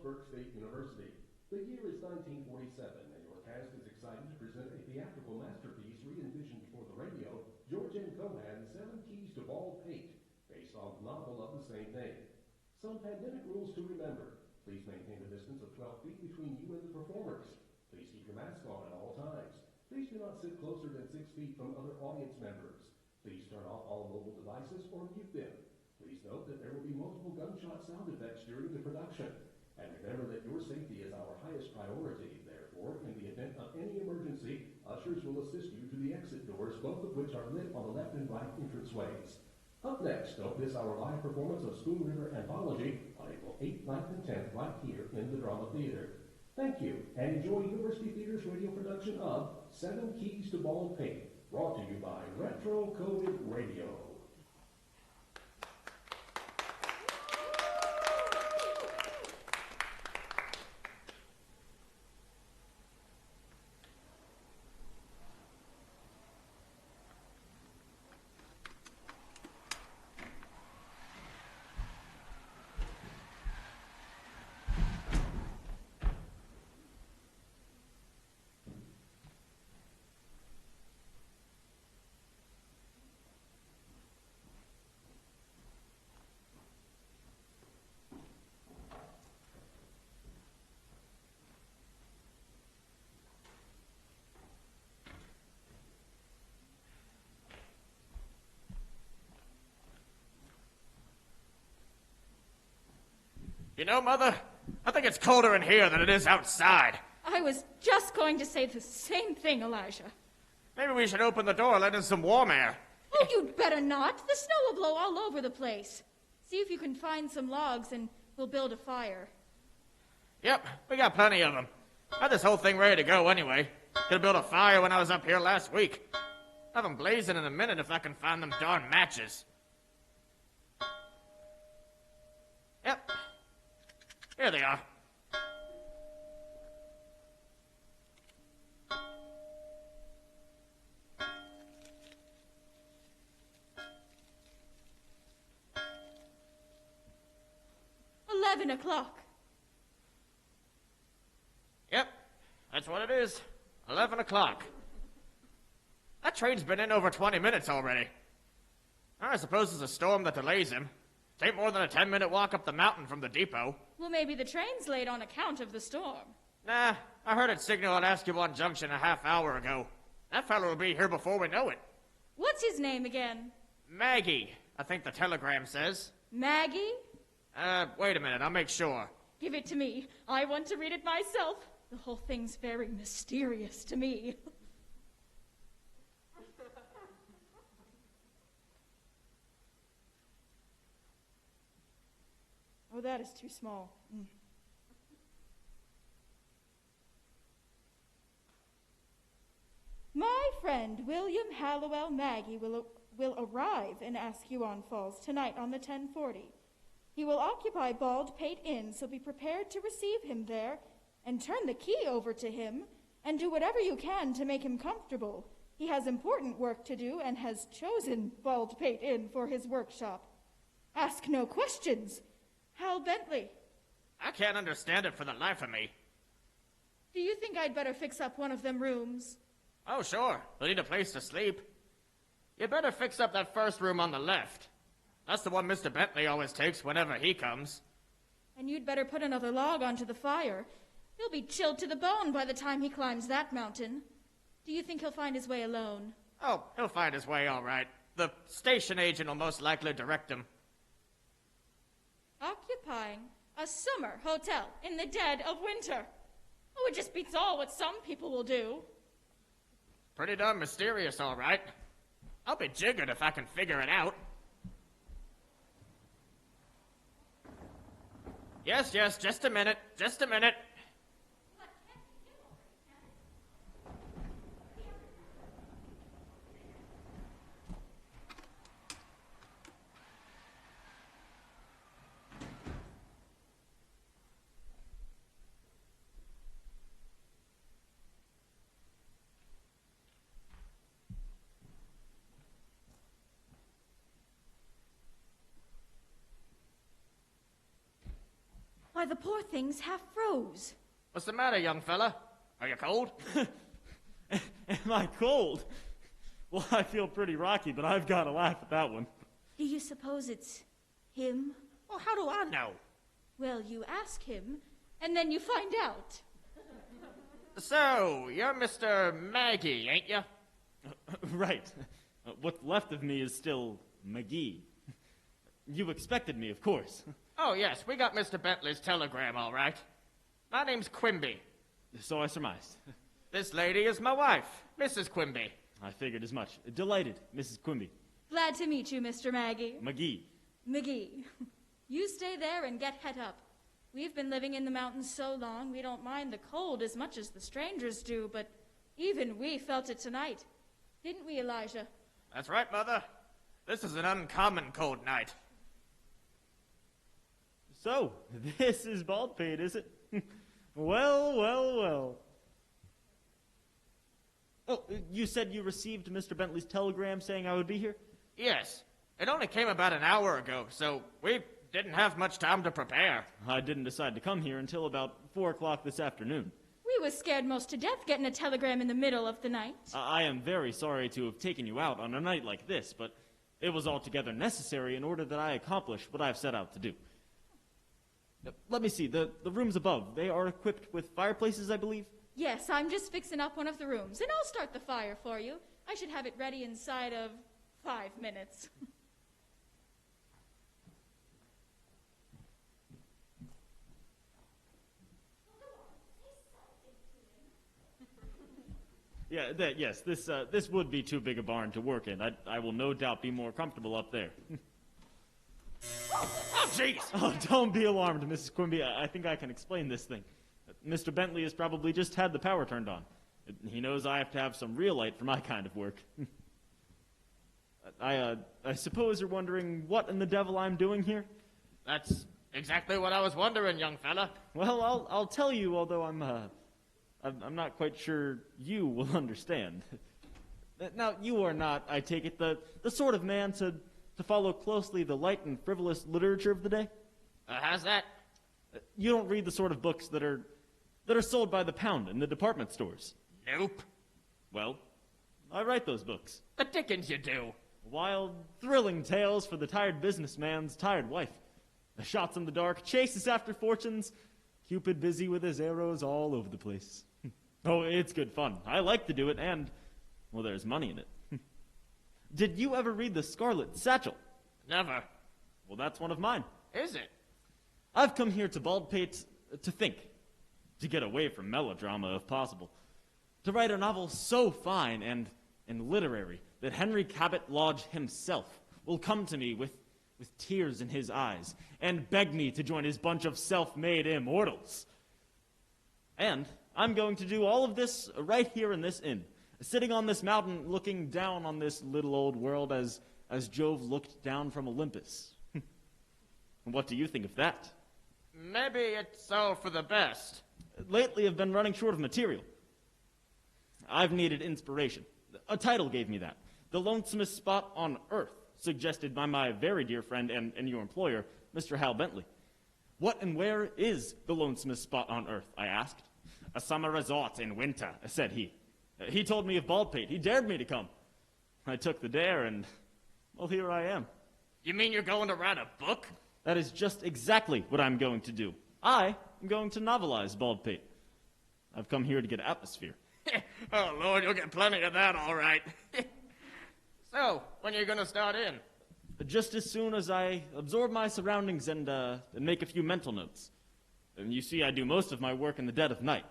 Frostburg State University. The year is 1947, and your cast is excited to present a theatrical masterpiece re-envisioned for the radio, George N. Cohan's 7 Keys to Baldpate, based on the novel of the same name. Some pandemic rules to remember. Please maintain a distance of 12 feet between you and the performers. Please keep your mask on at all times. Please do not sit closer than 6 feet from other audience members. Please turn off all mobile devices or mute them. Please note that there will be multiple gunshot sound effects during the production. And remember that your safety is our highest priority. Therefore, in the event of any emergency, ushers will assist you to the exit doors, both of which are lit on the left and right entranceways. Up next, don't miss our live performance of Spoon River Anthology on April 8th, 9th, and 10th right here in the Drama Theater. Thank you, and enjoy University Theater's radio production of 7 Keys to Baldpate, brought to you by Retro Coded Radio. You know, Mother, I think it's colder in here than it is outside. I was just going to say the same thing, Elijah. Maybe we should open the door and let in some warm air. Oh, you'd better not. The snow will blow all over the place. See if you can find some logs and we'll build a fire. Yep, we got plenty of them. I had this whole thing ready to go anyway. Could have built a fire when I was up here last week. Have them blazing in a minute if I can find them darn matches. Yep. Here they are. $11. Yep, that's what it is. 11 o'clock. That train's been in over 20 minutes already. I suppose it's a storm that delays him. It ain't more than a 10-minute walk up the mountain from the depot. Well, maybe the train's late on account of the storm. Nah, I heard it signal at Askewan Junction a half hour ago. That fella will be here before we know it. What's his name again? Maggie, I think the telegram says. Maggie? Wait a minute, I'll make sure. Give it to me. I want to read it myself. The whole thing's very mysterious to me. Oh, that is too small. My friend William Hallowell Maggie will arrive in Askewan Falls tonight on the 10:40. He will occupy Baldpate Inn, so be prepared to receive him there and turn the key over to him and do whatever you can to make him comfortable. He has important work to do and has chosen Baldpate Inn for his workshop. Ask no questions. Hal Bentley. I can't understand it for the life of me. Do you think I'd better fix up one of them rooms? Oh, sure. We'll need a place to sleep. You better fix up that first room on the left. That's the one Mr. Bentley always takes whenever he comes. And you'd better put another log onto the fire. He'll be chilled to the bone by the time he climbs that mountain. Do you think he'll find his way alone? Oh, he'll find his way all right. The station agent will most likely direct him. Occupying a summer hotel in the dead of winter. Oh, it just beats all what some people will do. Pretty darn mysterious, all right. I'll be jiggered if I can figure it out. Yes, just a minute. Why, the poor things half froze. What's the matter, young fella? Are you cold? Am I cold? Well, I feel pretty rocky, but I've got to laugh at that one. Do you suppose it's him? Well, how do I know? Well, you ask him, and then you find out. So, you're Mr. Maggie, ain't you? Right. What's left of me is still McGee. You expected me, of course. Oh, yes, we got Mr. Bentley's telegram, all right. My name's Quimby. So I surmised. This lady is my wife, Mrs. Quimby. I figured as much. Delighted, Mrs. Quimby. Glad to meet you, Mr. Maggie. McGee. McGee, you stay there and get het up. We've been living in the mountains so long, we don't mind the cold as much as the strangers do, but even we felt it tonight. Didn't we, Elijah? That's right, Mother. This is an uncommon cold night. So, this is Baldpate, is it? Well, well, well. Oh, you said you received Mr. Bentley's telegram saying I would be here? Yes. It only came about an hour ago, so we didn't have much time to prepare. I didn't decide to come here until about 4 o'clock this afternoon. We was scared most to death getting a telegram in the middle of the night. I am very sorry to have taken you out on a night like this, but it was altogether necessary in order that I accomplish what I've set out to do. Let me see, the rooms above, they are equipped with fireplaces, I believe? Yes, I'm just fixing up one of the rooms, and I'll start the fire for you. I should have it ready inside of 5 minutes. Yeah, yes, this would be too big a barn to work in. I will no doubt be more comfortable up there. Oh, jeez! Oh, don't be alarmed, Mrs. Quimby. I think I can explain this thing. Mr. Bentley has probably just had the power turned on. He knows I have to have some real light for my kind of work. I suppose you're wondering what in the devil I'm doing here? That's exactly what I was wondering, young fella. Well, I'll tell you, although I'm not quite sure you will understand. Now, you are not, I take it, the sort of man to follow closely the light and frivolous literature of the day? How's that? You don't read the sort of books that are sold by the pound in the department stores. Nope. Well, I write those books. The dickens you do. Wild, thrilling tales for the tired businessman's tired wife. The shots in the dark, chases after fortunes, Cupid busy with his arrows all over the place. Oh, it's good fun. I like to do it, and, well, there's money in it. Did you ever read The Scarlet Satchel? Never. Well, that's one of mine. Is it? I've come here to Baldpate to think, to get away from melodrama if possible, to write a novel so fine and literary that Henry Cabot Lodge himself will come to me with tears in his eyes and beg me to join his bunch of self-made immortals. And I'm going to do all of this right here in this inn, sitting on this mountain looking down on this little old world as Jove looked down from Olympus. What do you think of that? Maybe it's all for the best. Lately, I've been running short of material. I've needed inspiration. A title gave me that. The Lonesomest Spot on Earth, suggested by my very dear friend and your employer, Mr. Hal Bentley. What and where is the lonesomest spot on Earth, I asked. A summer resort in winter, said he. He told me of Baldpate. He dared me to come. I took the dare and, well, here I am. You mean you're going to write a book? That is just exactly what I'm going to do. I am going to novelize Baldpate. I've come here to get atmosphere. Oh, Lord, you'll get plenty of that, all right. So, when are you going to start in? Just as soon as I absorb my surroundings and make a few mental notes. And you see, I do most of my work in the dead of night.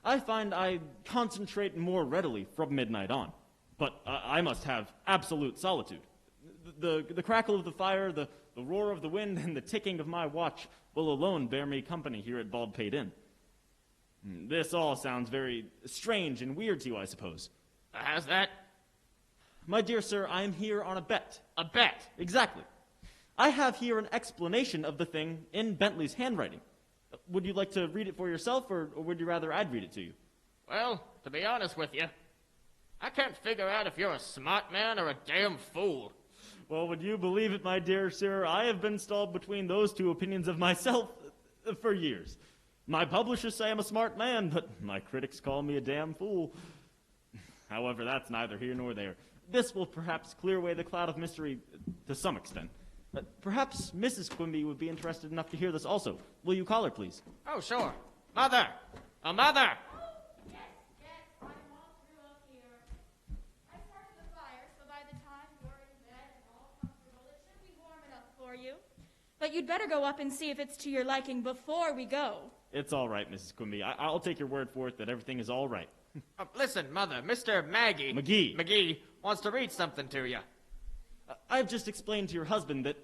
I find I concentrate more readily from midnight on. But I must have absolute solitude. The crackle of the fire, the roar of the wind, and the ticking of my watch will alone bear me company here at Baldpate Inn. This all sounds very strange and weird to you, I suppose. How's that? My dear sir, I am here on a bet. A bet? Exactly. I have here an explanation of the thing in Bentley's handwriting. Would you like to read it for yourself, or would you rather I'd read it to you? Well, to be honest with you, I can't figure out if you're a smart man or a damn fool. Well, would you believe it, my dear sir? I have been stalled between those two opinions of myself For years. My publishers say I'm a smart man, but my critics call me a damn fool. However, that's neither here nor there. This will perhaps clear away the cloud of mystery to some extent. Perhaps Mrs. Quimby would be interested enough to hear this also. Will you call her, please? Oh, sure. Mother! Oh, Mother! Yes, I'm all through up here. I started the fire, so by the time you're in bed and all comfortable, it should be warm enough for you. But you'd better go up and see if it's to your liking before we go. It's all right, Mrs. Quimby. I'll take your word for it that everything is all right. Listen, Mother, Mr. McGee wants to read something to you. I've just explained to your husband that,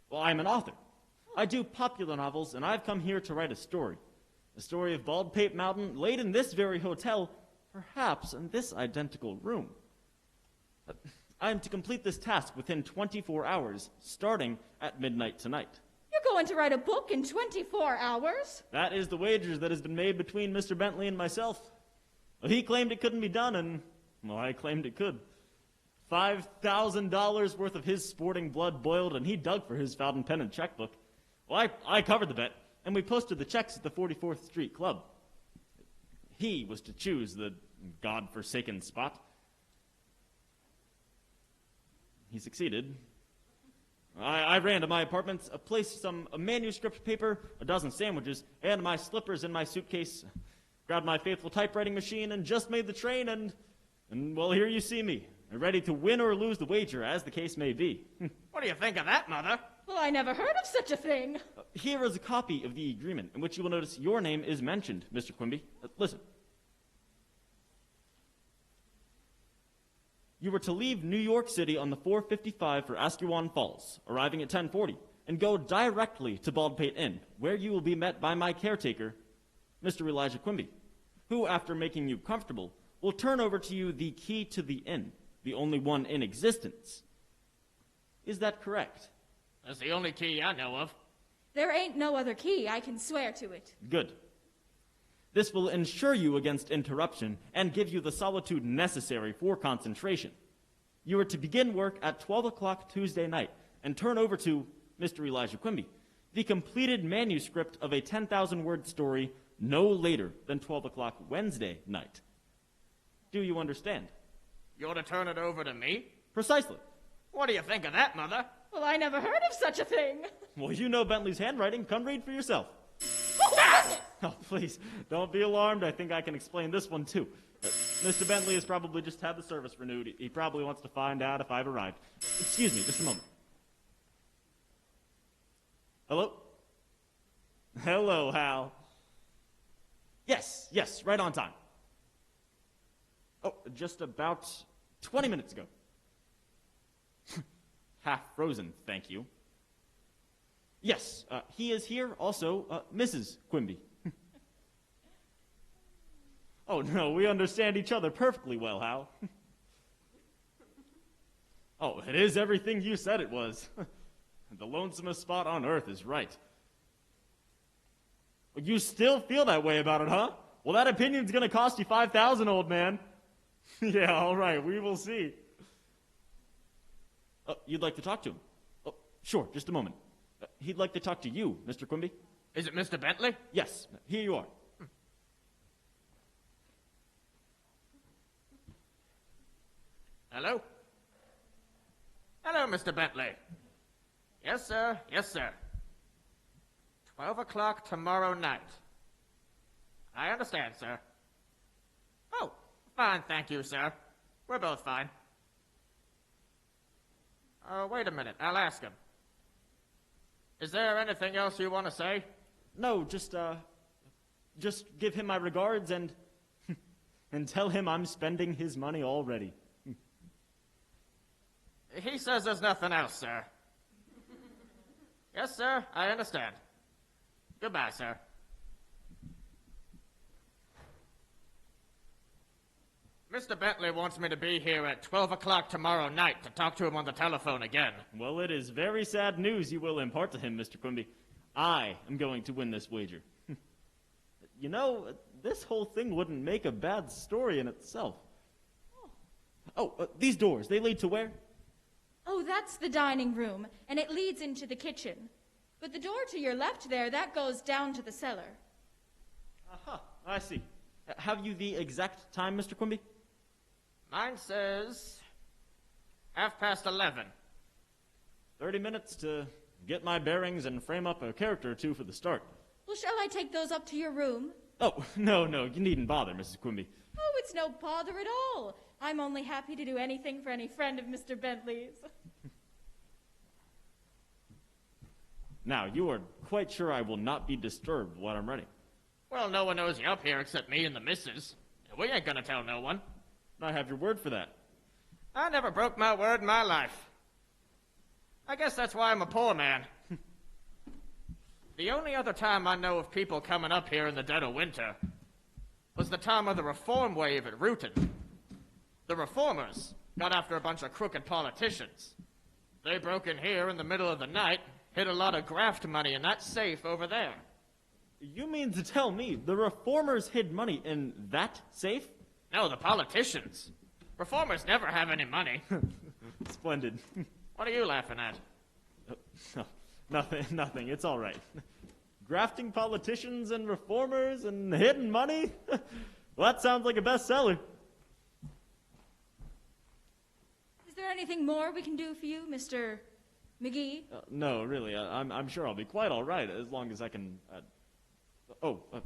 well, I'm an author. I do popular novels, and I've come here to write a story. A story of Baldpate Mountain, laid in this very hotel, perhaps in this identical room. I am to complete this task within 24 hours, starting at midnight tonight. You're going to write a book in 24 hours? That is the wager that has been made between Mr. Bentley and myself. Well, he claimed it couldn't be done, and, well, I claimed it could. $5,000 worth of his sporting blood boiled, and he dug for his fountain pen and checkbook. Well, I covered the bet, and we posted the checks at the 44th Street Club. He was to choose the godforsaken spot. He succeeded. I ran to my apartment, placed some manuscript paper, a dozen sandwiches, and my slippers in my suitcase, grabbed my faithful typewriting machine, and just made the train, and well, here you see me, ready to win or lose the wager, as the case may be. What do you think of that, Mother? Well, I never heard of such a thing. Here is a copy of the agreement, in which you will notice your name is mentioned, Mr. Quimby. Listen. You were to leave New York City on the 4:55 for Asquewan Falls, arriving at 10:40, and go directly to Baldpate Inn, where you will be met by my caretaker, Mr. Elijah Quimby, who, after making you comfortable, will turn over to you the key to the inn, the only one in existence. Is that correct? That's the only key I know of. There ain't no other key, I can swear to it. Good. This will ensure you against interruption and give you the solitude necessary for concentration. You are to begin work at 12 o'clock Tuesday night and turn over to Mr. Elijah Quimby the completed manuscript of a 10,000-word story no later than 12 o'clock Wednesday night. Do you understand? You're to turn it over to me? Precisely. What do you think of that, Mother? Well, I never heard of such a thing. Well, you know Bentley's handwriting. Come read for yourself. Oh, please, don't be alarmed. I think I can explain this one, too. Mr. Bentley has probably just had the service renewed. He probably wants to find out if I've arrived. Excuse me, just a moment. Hello? Hello, Hal. Yes, right on time. Oh, just about 20 minutes ago. Half frozen, thank you. Yes, he is here, also, Mrs. Quimby. Oh, no, we understand each other perfectly well, Hal. Oh, it is everything you said it was. The lonesomest spot on earth is right. You still feel that way about it, huh? Well, that opinion's gonna cost you $5,000, old man. Yeah, all right, we will see. You'd like to talk to him? Oh, sure, just a moment. He'd like to talk to you, Mr. Quimby. Is it Mr. Bentley? Yes, here you are. Hello? Hello, Mr. Bentley. Yes, sir. 12 o'clock tomorrow night. I understand, sir. Oh, fine, thank you, sir. We're both fine. Wait a minute, I'll ask him. Is there anything else you want to say? No, just give him my regards and tell him I'm spending his money already. He says there's nothing else, sir. Yes, sir, I understand. Goodbye, sir. Mr. Bentley wants me to be here at 12 o'clock tomorrow night to talk to him on the telephone again. Well, it is very sad news you will impart to him, Mr. Quimby. I am going to win this wager. You know, this whole thing wouldn't make a bad story in itself. These doors, they lead to where? Oh, that's the dining room, and it leads into the kitchen. But the door to your left there, that goes down to the cellar. Aha, I see. Have you the exact time, Mr. Quimby? Mine says 11:30. 30 minutes to get my bearings and frame up a character or two for the start. Well, shall I take those up to your room? Oh, no, you needn't bother, Mrs. Quimby. Oh, it's no bother at all. I'm only happy to do anything for any friend of Mr. Bentley's. Now, you are quite sure I will not be disturbed while I'm ready. Well, no one knows you're up here except me and the missus. And we ain't gonna tell no one. I have your word for that. I never broke my word in my life. I guess that's why I'm a poor man. The only other time I know of people coming up here in the dead of winter was the time of the reform wave at Rootin. The reformers got after a bunch of crooked politicians. They broke in here in the middle of the night, hid a lot of graft money in that safe over there. You mean to tell me the reformers hid money in that safe? No, the politicians. Reformers never have any money. Splendid. What are you laughing at? Nothing. It's all right. Grafting politicians and reformers and hidden money? Well, that sounds like a bestseller. Is there anything more we can do for you, Mr. McGee? No, really. I'm sure I'll be quite all right as long as I can.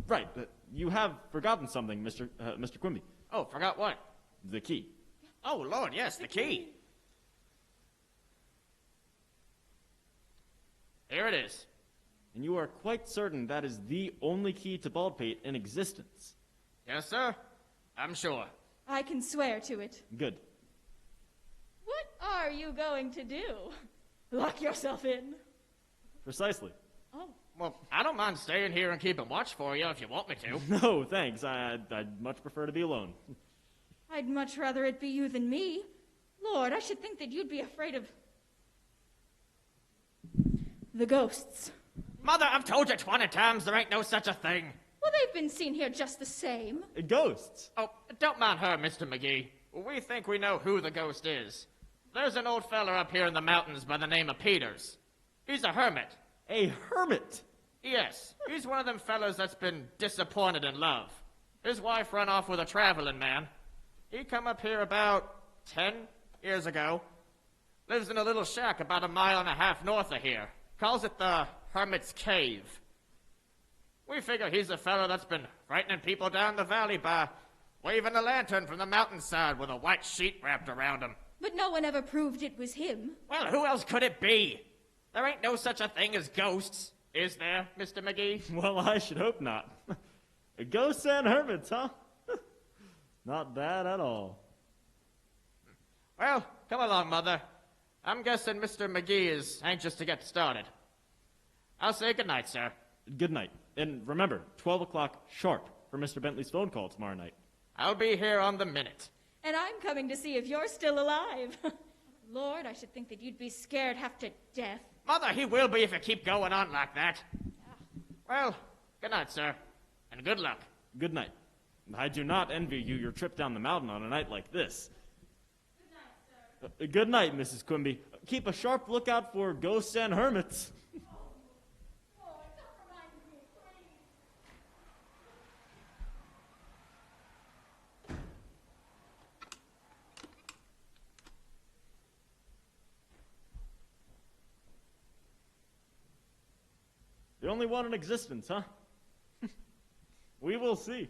Right. You have forgotten something, Mr. Quimby. Oh, forgot what? The key. Oh, Lord, yes, the key. Here it is. And you are quite certain that is the only key to Baldpate in existence? Yes, sir. I'm sure. I can swear to it. Good. What are you going to do? Lock yourself in? Precisely. Oh. Well, I don't mind staying here and keeping watch for you if you want me to. No, thanks. I'd much prefer to be alone. I'd much rather it be you than me. Lord, I should think that you'd be afraid of the ghosts. Mother, I've told you 20 times there ain't no such a thing. Well, they've been seen here just the same. Ghosts? Oh, don't mind her, Mr. McGee. We think we know who the ghost is. There's an old feller up here in the mountains by the name of Peters. He's a hermit. A hermit? Yes, he's one of them fellas that's been disappointed in love. His wife run off with a traveling man. He come up here about 10 years ago. Lives in a little shack about 1.5 miles north of here. Calls it the Hermit's Cave. We figure he's a fella that's been frightening people down the valley by waving a lantern from the mountainside with a white sheet wrapped around him. But no one ever proved it was him. Well, who else could it be? There ain't no such a thing as ghosts, is there, Mr. McGee? Well, I should hope not. Ghosts and hermits, huh? Not bad at all. Well, come along, Mother. I'm guessing Mr. McGee is anxious to get started. I'll say goodnight, sir. Good night. And remember, 12 o'clock sharp for Mr. Bentley's phone call tomorrow night. I'll be here on the minute. And I'm coming to see if you're still alive. Lord, I should think that you'd be scared half to death. Mother, he will be if you keep going on like that. Well, good night, sir. And good luck. Good night. I do not envy you your trip down the mountain on a night like this. Good night, sir. Good night, Mrs. Quimby. Keep a sharp lookout for ghosts and hermits. The only one in existence, huh? We will see.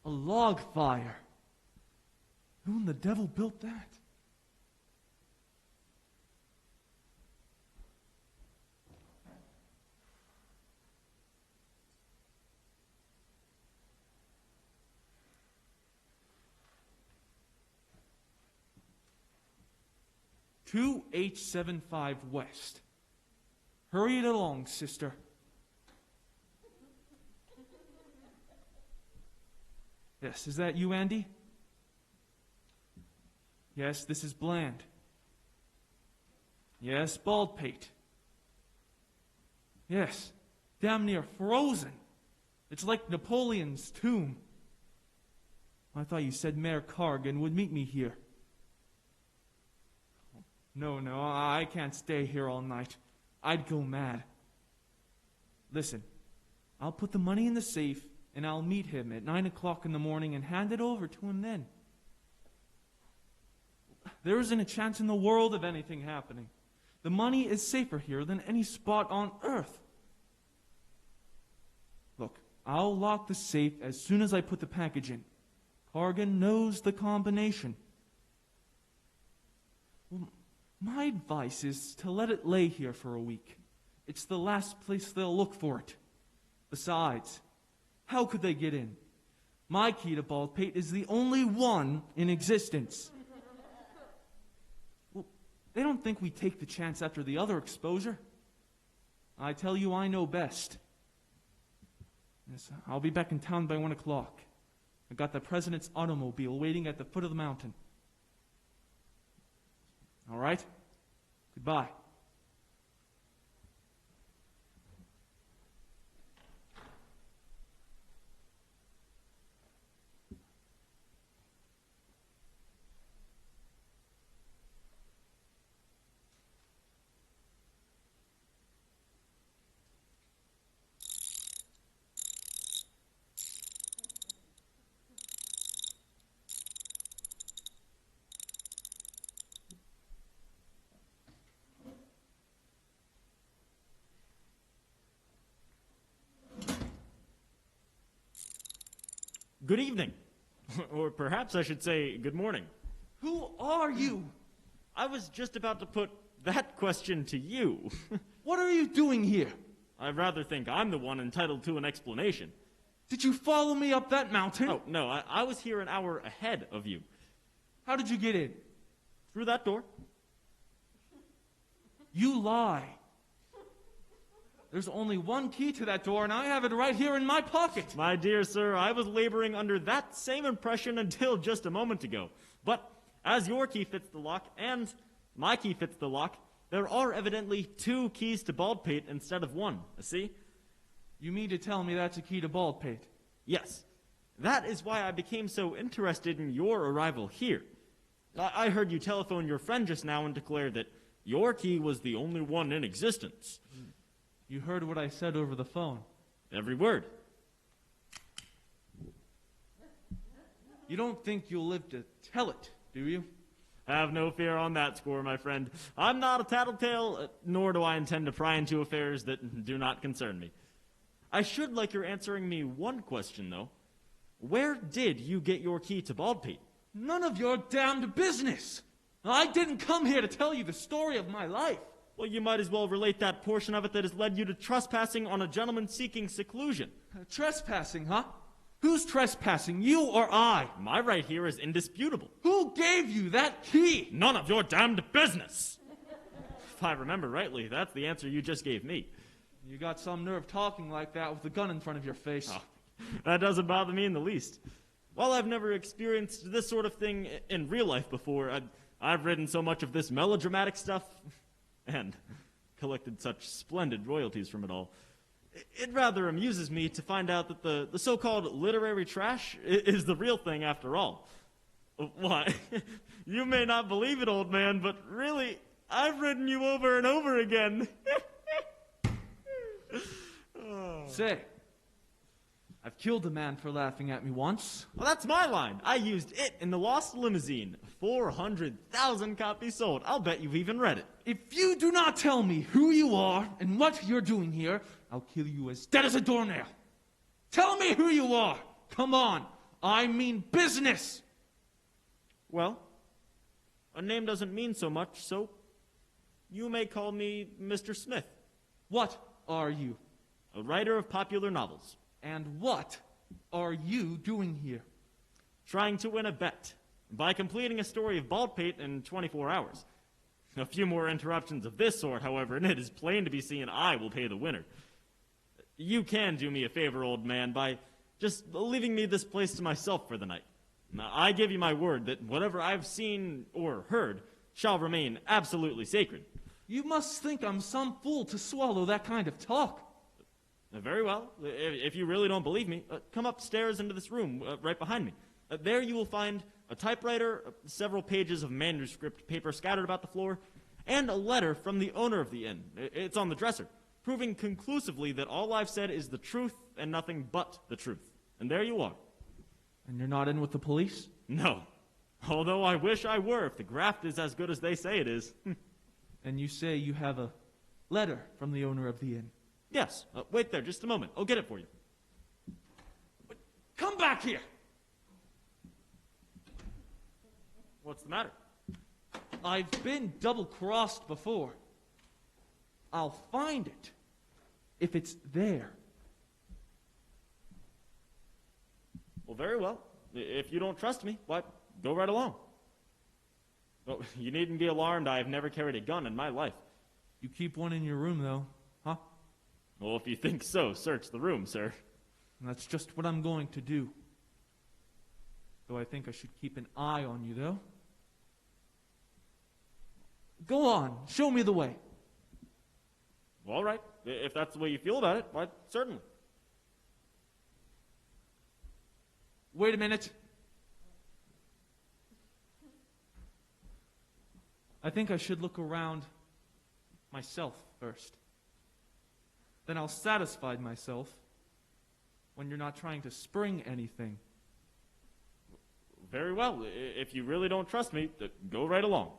A log fire. Who in the devil built that? Two H75 West. Hurry it along, sister. Yes, is that you, Andy? Yes, this is Bland. Yes, Baldpate. Yes, damn near frozen. It's like Napoleon's tomb. I thought you said Mayor Cargan would meet me here. No, I can't stay here all night. I'd go mad. Listen, I'll put the money in the safe, and I'll meet him at 9 o'clock in the morning and hand it over to him then. There isn't a chance in the world of anything happening. The money is safer here than any spot on earth. Look, I'll lock the safe as soon as I put the package in. Cargan knows the combination. Well, my advice is to let it lay here for a week. It's the last place they'll look for it. Besides, how could they get in? My key to Baldpate is the only one in existence. Well, they don't think we take the chance after the other exposure. I tell you, I know best. Yes, I'll be back in town by 1 o'clock. I got the president's automobile waiting at the foot of the mountain. All right? Goodbye. Good evening. Or perhaps I should say good morning. Who are you? I was just about to put that question to you. What are you doing here? I rather think I'm the one entitled to an explanation. Did you follow me up that mountain? Oh, no, I was here an hour ahead of you. How did you get in? Through that door. You lie. There's only one key to that door, and I have it right here in my pocket. My dear sir, I was laboring under that same impression until just a moment ago. But as your key fits the lock and my key fits the lock, there are evidently two keys to Baldpate instead of one. See? You mean to tell me that's a key to Baldpate? Yes. That is why I became so interested in your arrival here. I heard you telephone your friend just now and declare that your key was the only one in existence. You heard what I said over the phone. Every word. You don't think you'll live to tell it, do you? Have no fear on that score, my friend. I'm not a tattletale, nor do I intend to pry into affairs that do not concern me. I should like your answering me one question, though. Where did you get your key to Baldpate? None of your damned business. I didn't come here to tell you the story of my life. Well, you might as well relate that portion of it that has led you to trespassing on a gentleman seeking seclusion. Trespassing, huh? Who's trespassing, you or I? My right here is indisputable. Who gave you that key? None of your damned business. If I remember rightly, that's the answer you just gave me. You got some nerve talking like that with a gun in front of your face. Oh, that doesn't bother me in the least. While I've never experienced this sort of thing in real life before, I've written so much of this melodramatic stuff and collected such splendid royalties from it all. It rather amuses me to find out that the so-called literary trash is the real thing after all. Why, you may not believe it, old man, but really, I've written you over and over again. Oh. Say, I've killed a man for laughing at me once. Well, that's my line. I used it in the Lost Limousine. 400,000 copies sold. I'll bet you've even read it. If you do not tell me who you are and what you're doing here, I'll kill you as dead as a doornail. Tell me who you are. Come on. I mean business! Well, a name doesn't mean so much, so you may call me Mr. Smith, What are you? a writer of popular novels, And what are you doing here? trying to win a bet by completing a story of Baldpate in 24 hours. A few more interruptions of this sort, however, and it is plain to be seen I will pay the winner. You can do me a favor, old man, by just leaving me this place to myself for the night. Now, I give you my word that whatever I've seen or heard shall remain absolutely sacred. You must think I'm some fool to swallow that kind of talk. Very well. If you really don't believe me, come upstairs into this room right behind me. There you will find a typewriter, several pages of manuscript paper scattered about the floor, and a letter from the owner of the inn. It's on the dresser, proving conclusively that all I've said is the truth and nothing but the truth. And there you are. And you're not in with the police? No. Although I wish I were, if the graft is as good as they say it is. And you say you have a letter from the owner of the inn. Yes. Wait there just a moment. I'll get it for you. Come back here! What's the matter? I've been double-crossed before. I'll find it if it's there. Well, very well. If you don't trust me, why, go right along. Well, you needn't be alarmed. I have never carried a gun in my life. You keep one in your room, though, huh? Well, if you think so, search the room, sir. And that's just what I'm going to do. Though I think I should keep an eye on you, though. Go on, show me the way. Well, all right. If that's the way you feel about it, why, certainly. Wait a minute. I think I should look around myself first. Then I'll satisfy myself when you're not trying to spring anything. Very well. If you really don't trust me, go right along.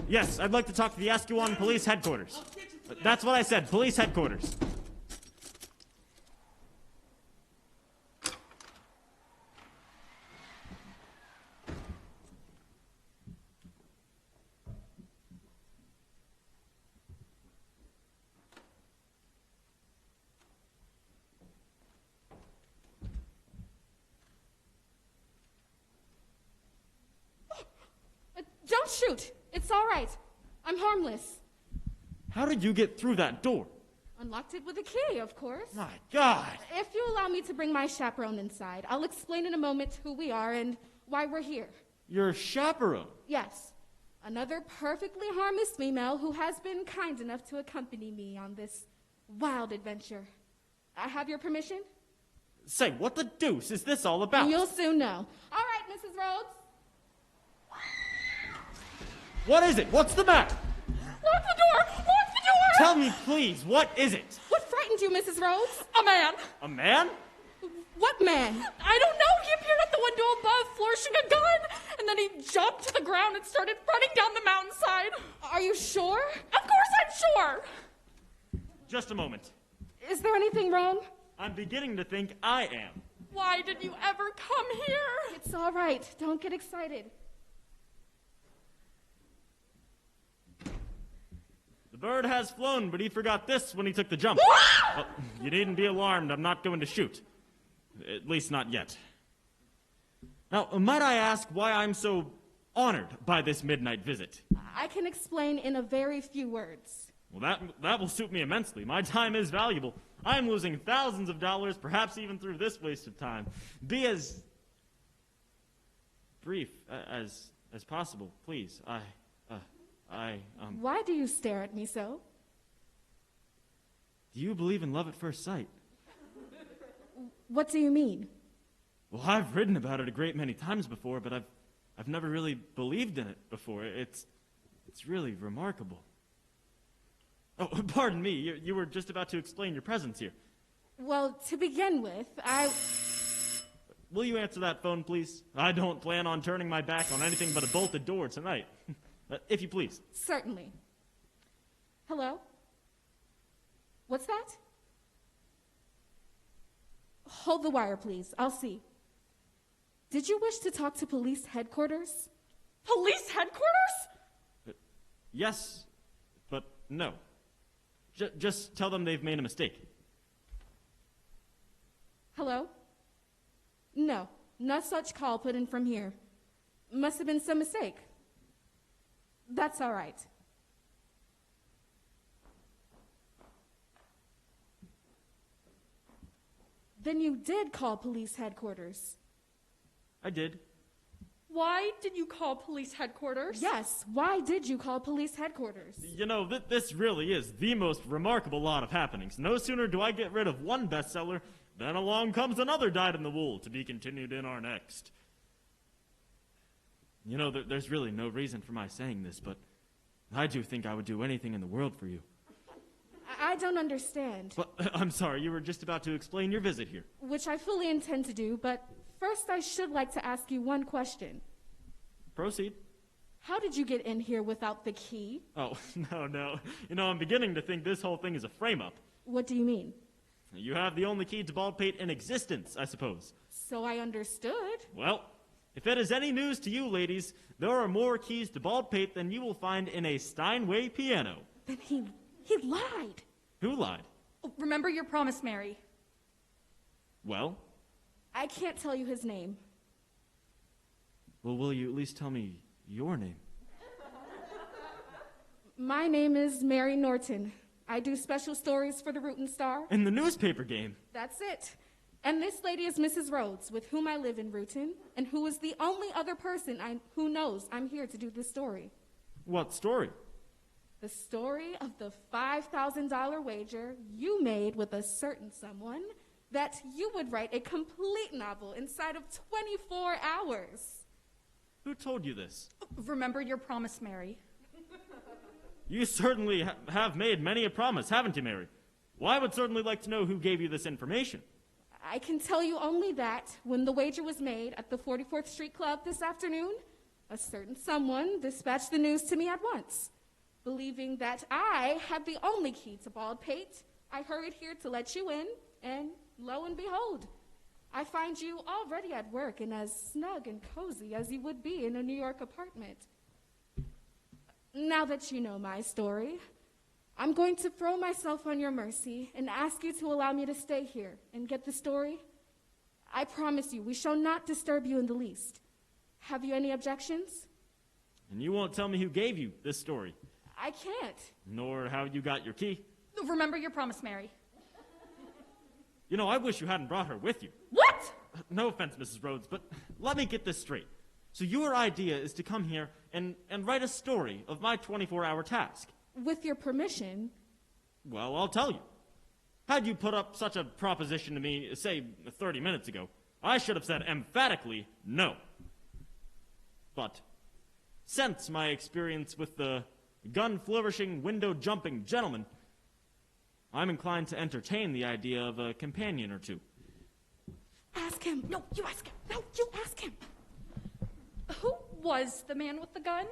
Yes, I'd like to talk to the Askewan Police Headquarters. That's what I said, Police Headquarters. Don't shoot! It's all right. I'm harmless. How did you get through that door? Unlocked it with a key, of course. My God! If you allow me to bring my chaperone inside, I'll explain in a moment who we are and why we're here. Your chaperone? Yes, another perfectly harmless female who has been kind enough to accompany me on this wild adventure. I have your permission? Say, what the deuce is this all about? You'll soon know. All right, Mrs. Rhodes. What is it? What's the matter? Lock the door! Lock the door! Tell me, please, what is it? What frightened you, Mrs. Rhodes? A man. A man? What man? I don't know. He appeared at the window above, flourishing a gun, and then he jumped to the ground and started running down the mountainside. Are you sure? Of course I'm sure. Just a moment. Is there anything wrong? I'm beginning to think I am. Why did you ever come here? It's all right. Don't get excited. The bird has flown, but he forgot this when he took the jump. Well, you needn't be alarmed. I'm not going to shoot. At least not yet. Now, might I ask why I'm so honored by this midnight visit? I can explain in a very few words. Well, that will suit me immensely. My time is valuable. I'm losing thousands of dollars, perhaps even through this waste of time. Be as brief as possible, please. Why do you stare at me so? Do you believe in love at first sight? What do you mean? Well, I've written about it a great many times before, but I've never really believed in it before. It's really remarkable. Oh, pardon me. You were just about to explain your presence here. Well, to begin with, Will you answer that phone, please? I don't plan on turning my back on anything but a bolted door tonight. If you please. Certainly. Hello? What's that? Hold the wire, please. I'll see. Did you wish to talk to police headquarters? Police headquarters? Yes, but no. Just tell them they've made a mistake. Hello? No, no such call put in from here. Must have been some mistake. That's all right. Then you did call police headquarters. I did. Why did you call police headquarters? Yes, why did you call police headquarters? You know, this really is the most remarkable lot of happenings. No sooner do I get rid of one bestseller, then along comes another dyed-in-the-wool, to be continued in our next. You know, there's really no reason for my saying this, but I do think I would do anything in the world for you. I don't understand. But I'm sorry, you were just about to explain your visit here. Which I fully intend to do, but first I should like to ask you one question. Proceed. How did you get in here without the key? Oh, no. You know, I'm beginning to think this whole thing is a frame-up. What do you mean? You have the only key to Baldpate in existence, I suppose. So I understood. Well, if it is any news to you, ladies, there are more keys to Baldpate than you will find in a Steinway piano. Then he lied. Who lied? Remember your promise, Mary. Well? I can't tell you his name. Well, will you at least tell me your name? My name is Mary Norton. I do special stories for the Rootin' Star. In the newspaper game? That's it. And this lady is Mrs. Rhodes, with whom I live in Rootin', and who is the only other person who knows I'm here to do this story. What story? The story of the $5,000 wager you made with a certain someone that you would write a complete novel inside of 24 hours. Who told you this? Remember your promise, Mary. You certainly have made many a promise, haven't you, Mary? Well, I would certainly like to know who gave you this information. I can tell you only that when the wager was made at the 44th Street Club this afternoon, a certain someone dispatched the news to me at once. Believing that I had the only key to Baldpate, I hurried here to let you in, and lo and behold, I find you already at work and as snug and cozy as you would be in a New York apartment. Now that you know my story, I'm going to throw myself on your mercy and ask you to allow me to stay here and get the story. I promise you, we shall not disturb you in the least. Have you any objections? And you won't tell me who gave you this story? I can't. Nor how you got your key? Remember your promise, Mary. You know, I wish you hadn't brought her with you. What? No offense, Mrs. Rhodes, but let me get this straight. So your idea is to come here and write a story of my 24-hour task? With your permission. Well, I'll tell you. Had you put up such a proposition to me, say, 30 minutes ago, I should have said emphatically no. But since my experience with the gun-flourishing, window-jumping gentleman, I'm inclined to entertain the idea of a companion or two. Ask him. No, you ask him. No, you ask him. Who was the man with the gun?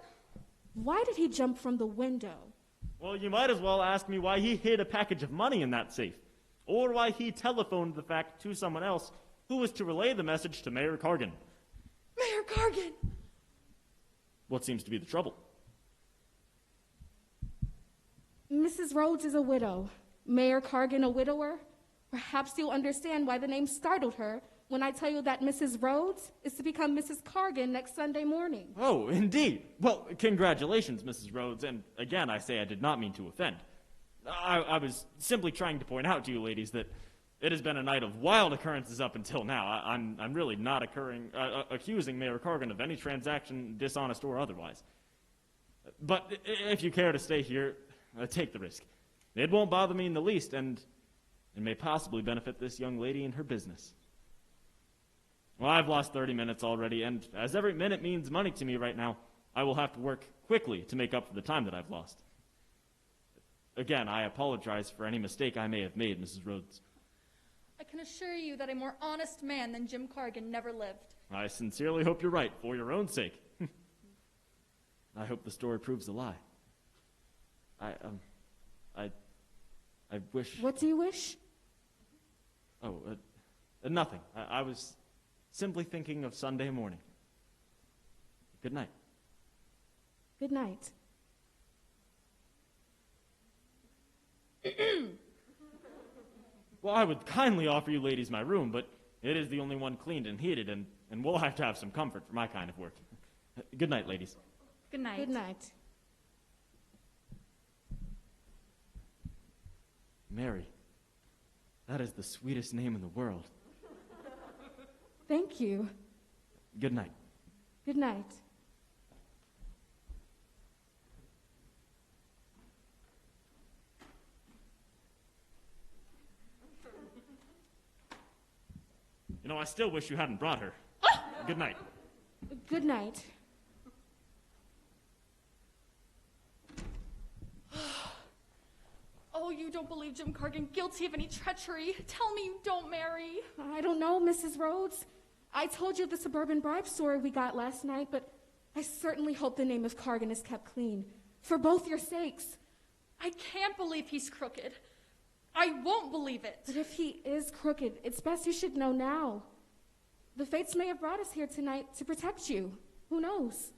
Why did he jump from the window? Well, you might as well ask me why he hid a package of money in that safe, or why he telephoned the fact to someone else who was to relay the message to Mayor Cargan. Mayor Cargan! What seems to be the trouble? Mrs. Rhodes is a widow. Mayor Cargan a widower? Perhaps you'll understand why the name startled her when I tell you that Mrs. Rhodes is to become Mrs. Cargan next Sunday morning. Oh, indeed. Well, congratulations, Mrs. Rhodes, and again I say I did not mean to offend. I was simply trying to point out to you ladies that it has been a night of wild occurrences up until now. I'm really not accusing Mayor Cargan of any transaction, dishonest or otherwise. But if you care to stay here, take the risk. It won't bother me in the least, and it may possibly benefit this young lady in her business. Well, I've lost 30 minutes already, and as every minute means money to me right now, I will have to work quickly to make up for the time that I've lost. Again, I apologize for any mistake I may have made, Mrs. Rhodes. I can assure you that a more honest man than Jim Cargan never lived. I sincerely hope you're right, for your own sake. I hope the story proves a lie. I wish... What do you wish? Oh, nothing. I was simply thinking of Sunday morning. Good night. Good night. Well, I would kindly offer you ladies my room, but it is the only one cleaned and heated, and we'll have to have some comfort for my kind of work. Good night, ladies. Good night. Good night. Mary, that is the sweetest name in the world. Thank you. Good night. Good night. You know, I still wish you hadn't brought her. Good night. Good night. Oh, you don't believe Jim Cargan guilty of any treachery. Tell me you don't, Mary. I don't know, Mrs. Rhodes. I told you the suburban bribe story we got last night, but I certainly hope the name of Cargan is kept clean. For both your sakes. I can't believe he's crooked. I won't believe it. But if he is crooked, it's best you should know now. The fates may have brought us here tonight to protect you. Who knows?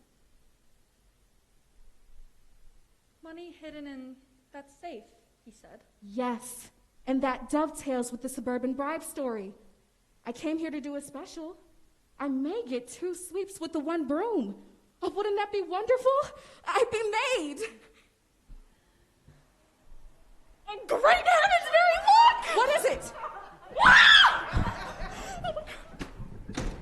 Money hidden in that safe, he said. Yes, and that dovetails with the suburban bribe story. I came here to do a special. I may get 2 sweeps with the 1 broom. Oh, wouldn't that be wonderful? I'd be made. Great heavens, Mary, look! What is it?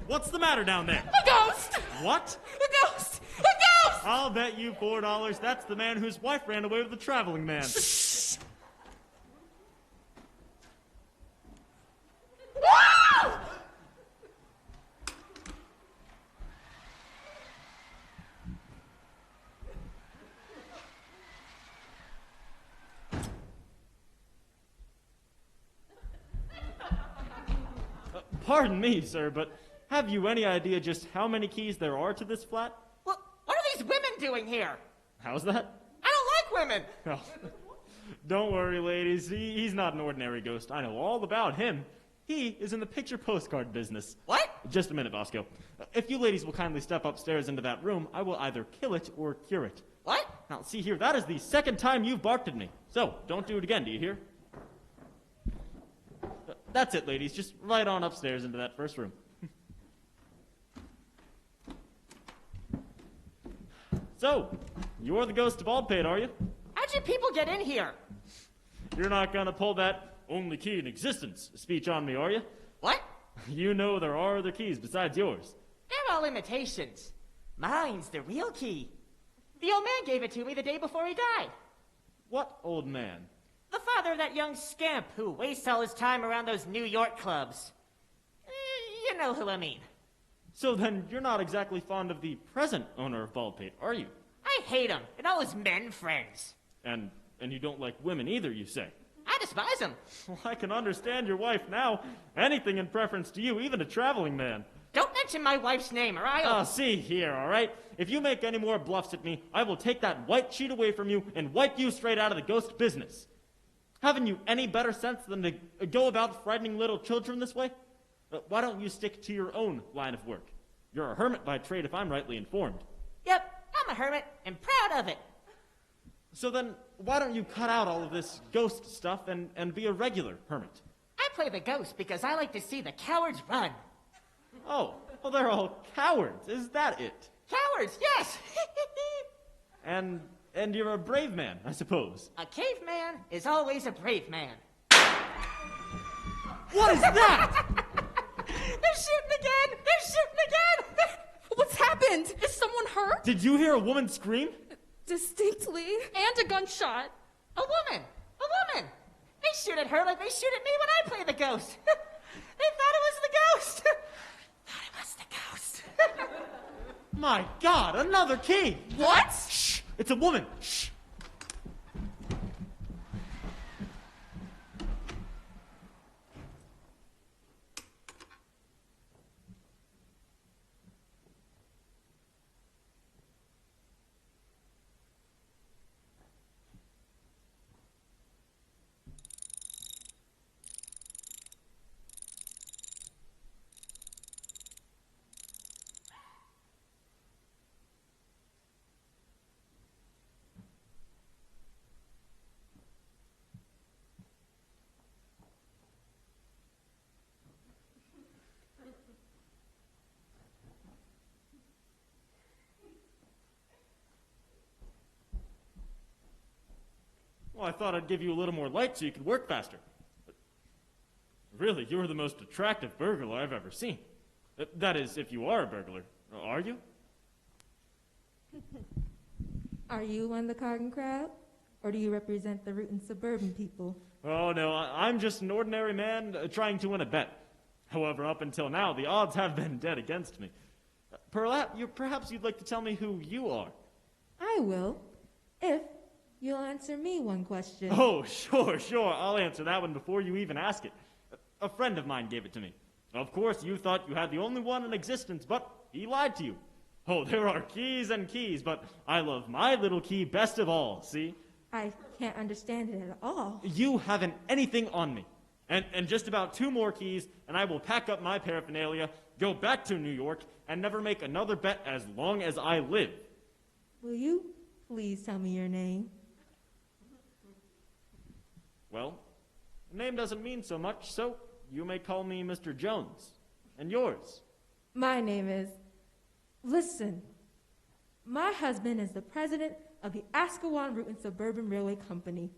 What's the matter down there? A ghost! What? A ghost! A ghost! I'll bet you $4 that's the man whose wife ran away with the traveling man. Pardon me, sir, but have you any idea just how many keys there are to this flat? What are these women doing here? How's that? I don't like women. Oh, don't worry, ladies. He's not an ordinary ghost. I know all about him. He is in the picture postcard business. What? Just a minute, Bosco. If you ladies will kindly step upstairs into that room, I will either kill it or cure it. What? Now, see here, that is the second time you've barked at me. So, don't do it again, do you hear? That's it, ladies. Just right on upstairs into that first room. So, you're the ghost of Baldpate, are you? How'd you people get in here? You're not gonna pull that only key in existence speech on me, are you? What? You know there are other keys besides yours. They're all imitations. Mine's the real key. The old man gave it to me the day before he died. What old man? The father of that young scamp who wastes all his time around those New York clubs. You know who I mean. So then you're not exactly fond of the present owner of Baldpate, are you? I hate him and all his men friends. And you don't like women either, you say? I despise him. Well, I can understand your wife now. Anything in preference to you, even a traveling man. Don't mention my wife's name or I'll... See here, all right? If you make any more bluffs at me, I will take that white sheet away from you and wipe you straight out of the ghost business. Haven't you any better sense than to go about frightening little children this way? Why don't you stick to your own line of work? You're a hermit by trade, if I'm rightly informed. Yep, I'm a hermit and proud of it. So then, why don't you cut out all of this ghost stuff and be a regular hermit? I play the ghost because I like to see the cowards run. Oh, well, they're all cowards. Is that it? Cowards, yes! And you're a brave man, I suppose. A caveman is always a brave man. What is that? They're shooting again! They're shooting again! What's happened? Is someone hurt? Did you hear a woman scream? Distinctly. And a gunshot. A woman! A woman! They shoot at her like they shoot at me when I play the ghost. They thought it was the ghost. Thought it was the ghost. My God, another key! What? Shh! It's a woman! Shh! Well, I thought I'd give you a little more light so you could work faster. But really, you're the most attractive burglar I've ever seen. That is, if you are a burglar. Are you? Are you one of the Cargan crowd? Or do you represent the rootin' suburban people? Oh, no, I'm just an ordinary man trying to win a bet. However, up until now, the odds have been dead against me. Perhaps you'd like to tell me who you are. I will, if you'll answer me one question. Oh, sure. I'll answer that one before you even ask it. A friend of mine gave it to me. Of course, you thought you had the only one in existence, but he lied to you. Oh, there are keys and keys, but I love my little key best of all, see? I can't understand it at all. You haven't anything on me. And just about 2 more keys, and I will pack up my paraphernalia, go back to New York, and never make another bet as long as I live. Will you please tell me your name? Well, the name doesn't mean so much, so you may call me Mr. Jones. And yours? My name is... Listen. My husband is the president of the Asquewan Route and Suburban Railway Company.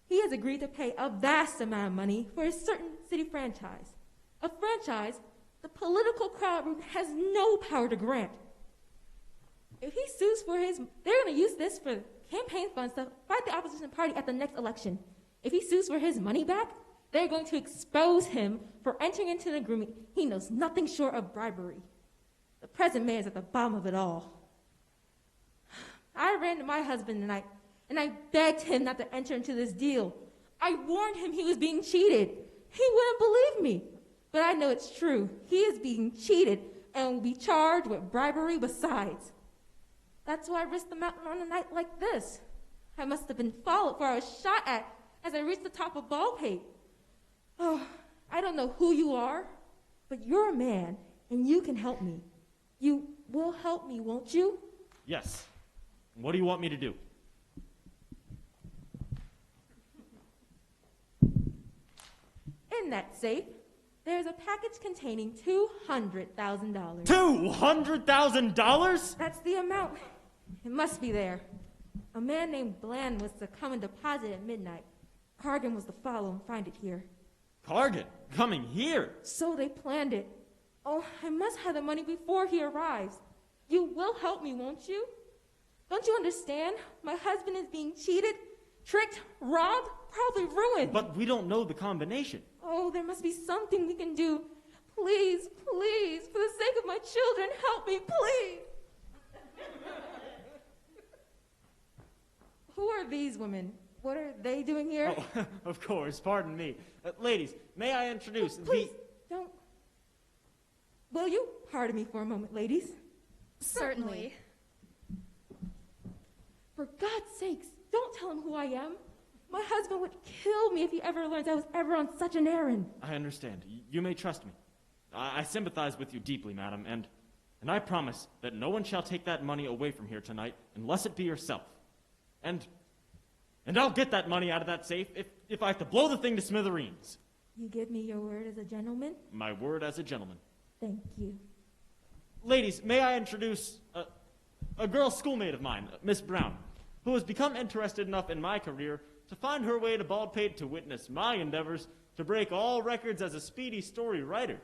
He has agreed to pay a vast amount of money for a certain city franchise. A franchise the political crowd has no power to grant. If he sues for his... They're going to use this for campaign funds to fight the opposition party at the next election. If he sues for his money back, they're going to expose him for entering into an agreement he knows nothing short of bribery. The present mayor is at the bottom of it all. I ran to my husband tonight, and I begged him not to enter into this deal. I warned him he was being cheated. He wouldn't believe me. But I know it's true. He is being cheated and will be charged with bribery besides. That's why I risked the mountain on a night like this. I must have been followed, for I was shot at as I reached the top of Baldpate. Oh, I don't know who you are, but you're a man, and you can help me. You will help me, won't you? Yes. What do you want me to do? In that safe, there's a package containing $200,000. $200,000? That's the amount. It must be there. A man named Bland was to come and deposit at midnight. Cargan was to follow and find it here. Cargan? Coming here? So they planned it. Oh, I must have the money before he arrives. You will help me, won't you? Don't you understand? My husband is being cheated, tricked, robbed, probably ruined. But we don't know the combination. Oh, there must be something we can do. Please, please, for the sake of my children, help me, please. Who are these women? What are they doing here? Oh, of course, pardon me. Ladies, may I introduce Please, don't. Will you pardon me for a moment, ladies? Certainly. For God's sakes, don't tell him who I am. My husband would kill me if he ever learns I was ever on such an errand. I understand. You may trust me. I sympathize with you deeply, madam, and I promise that no one shall take that money away from here tonight unless it be yourself. And I'll get that money out of that safe if I have to blow the thing to smithereens. You give me your word as a gentleman? My word as a gentleman. Thank you. Ladies, may I introduce a girl schoolmate of mine, Miss Brown, who has become interested enough in my career to find her way to Baldpate to witness my endeavors to break all records as a speedy story writer.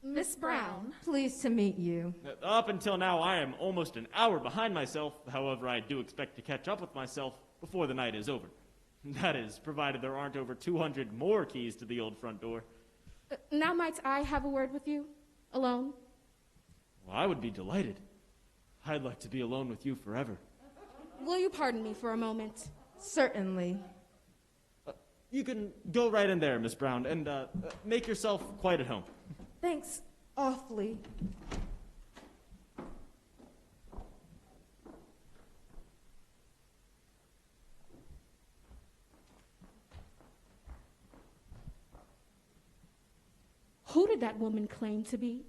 Miss Brown. Pleased to meet you. Up until now, I am almost an hour behind myself. However, I do expect to catch up with myself before the night is over. That is, provided there aren't over 200 more keys to the old front door. Now might I have a word with you? Alone? Well, I would be delighted. I'd like to be alone with you forever. Will you pardon me for a moment? Certainly. You can go right in there, Miss Brown, and make yourself quite at home. Thanks awfully. Who did that woman claim to be?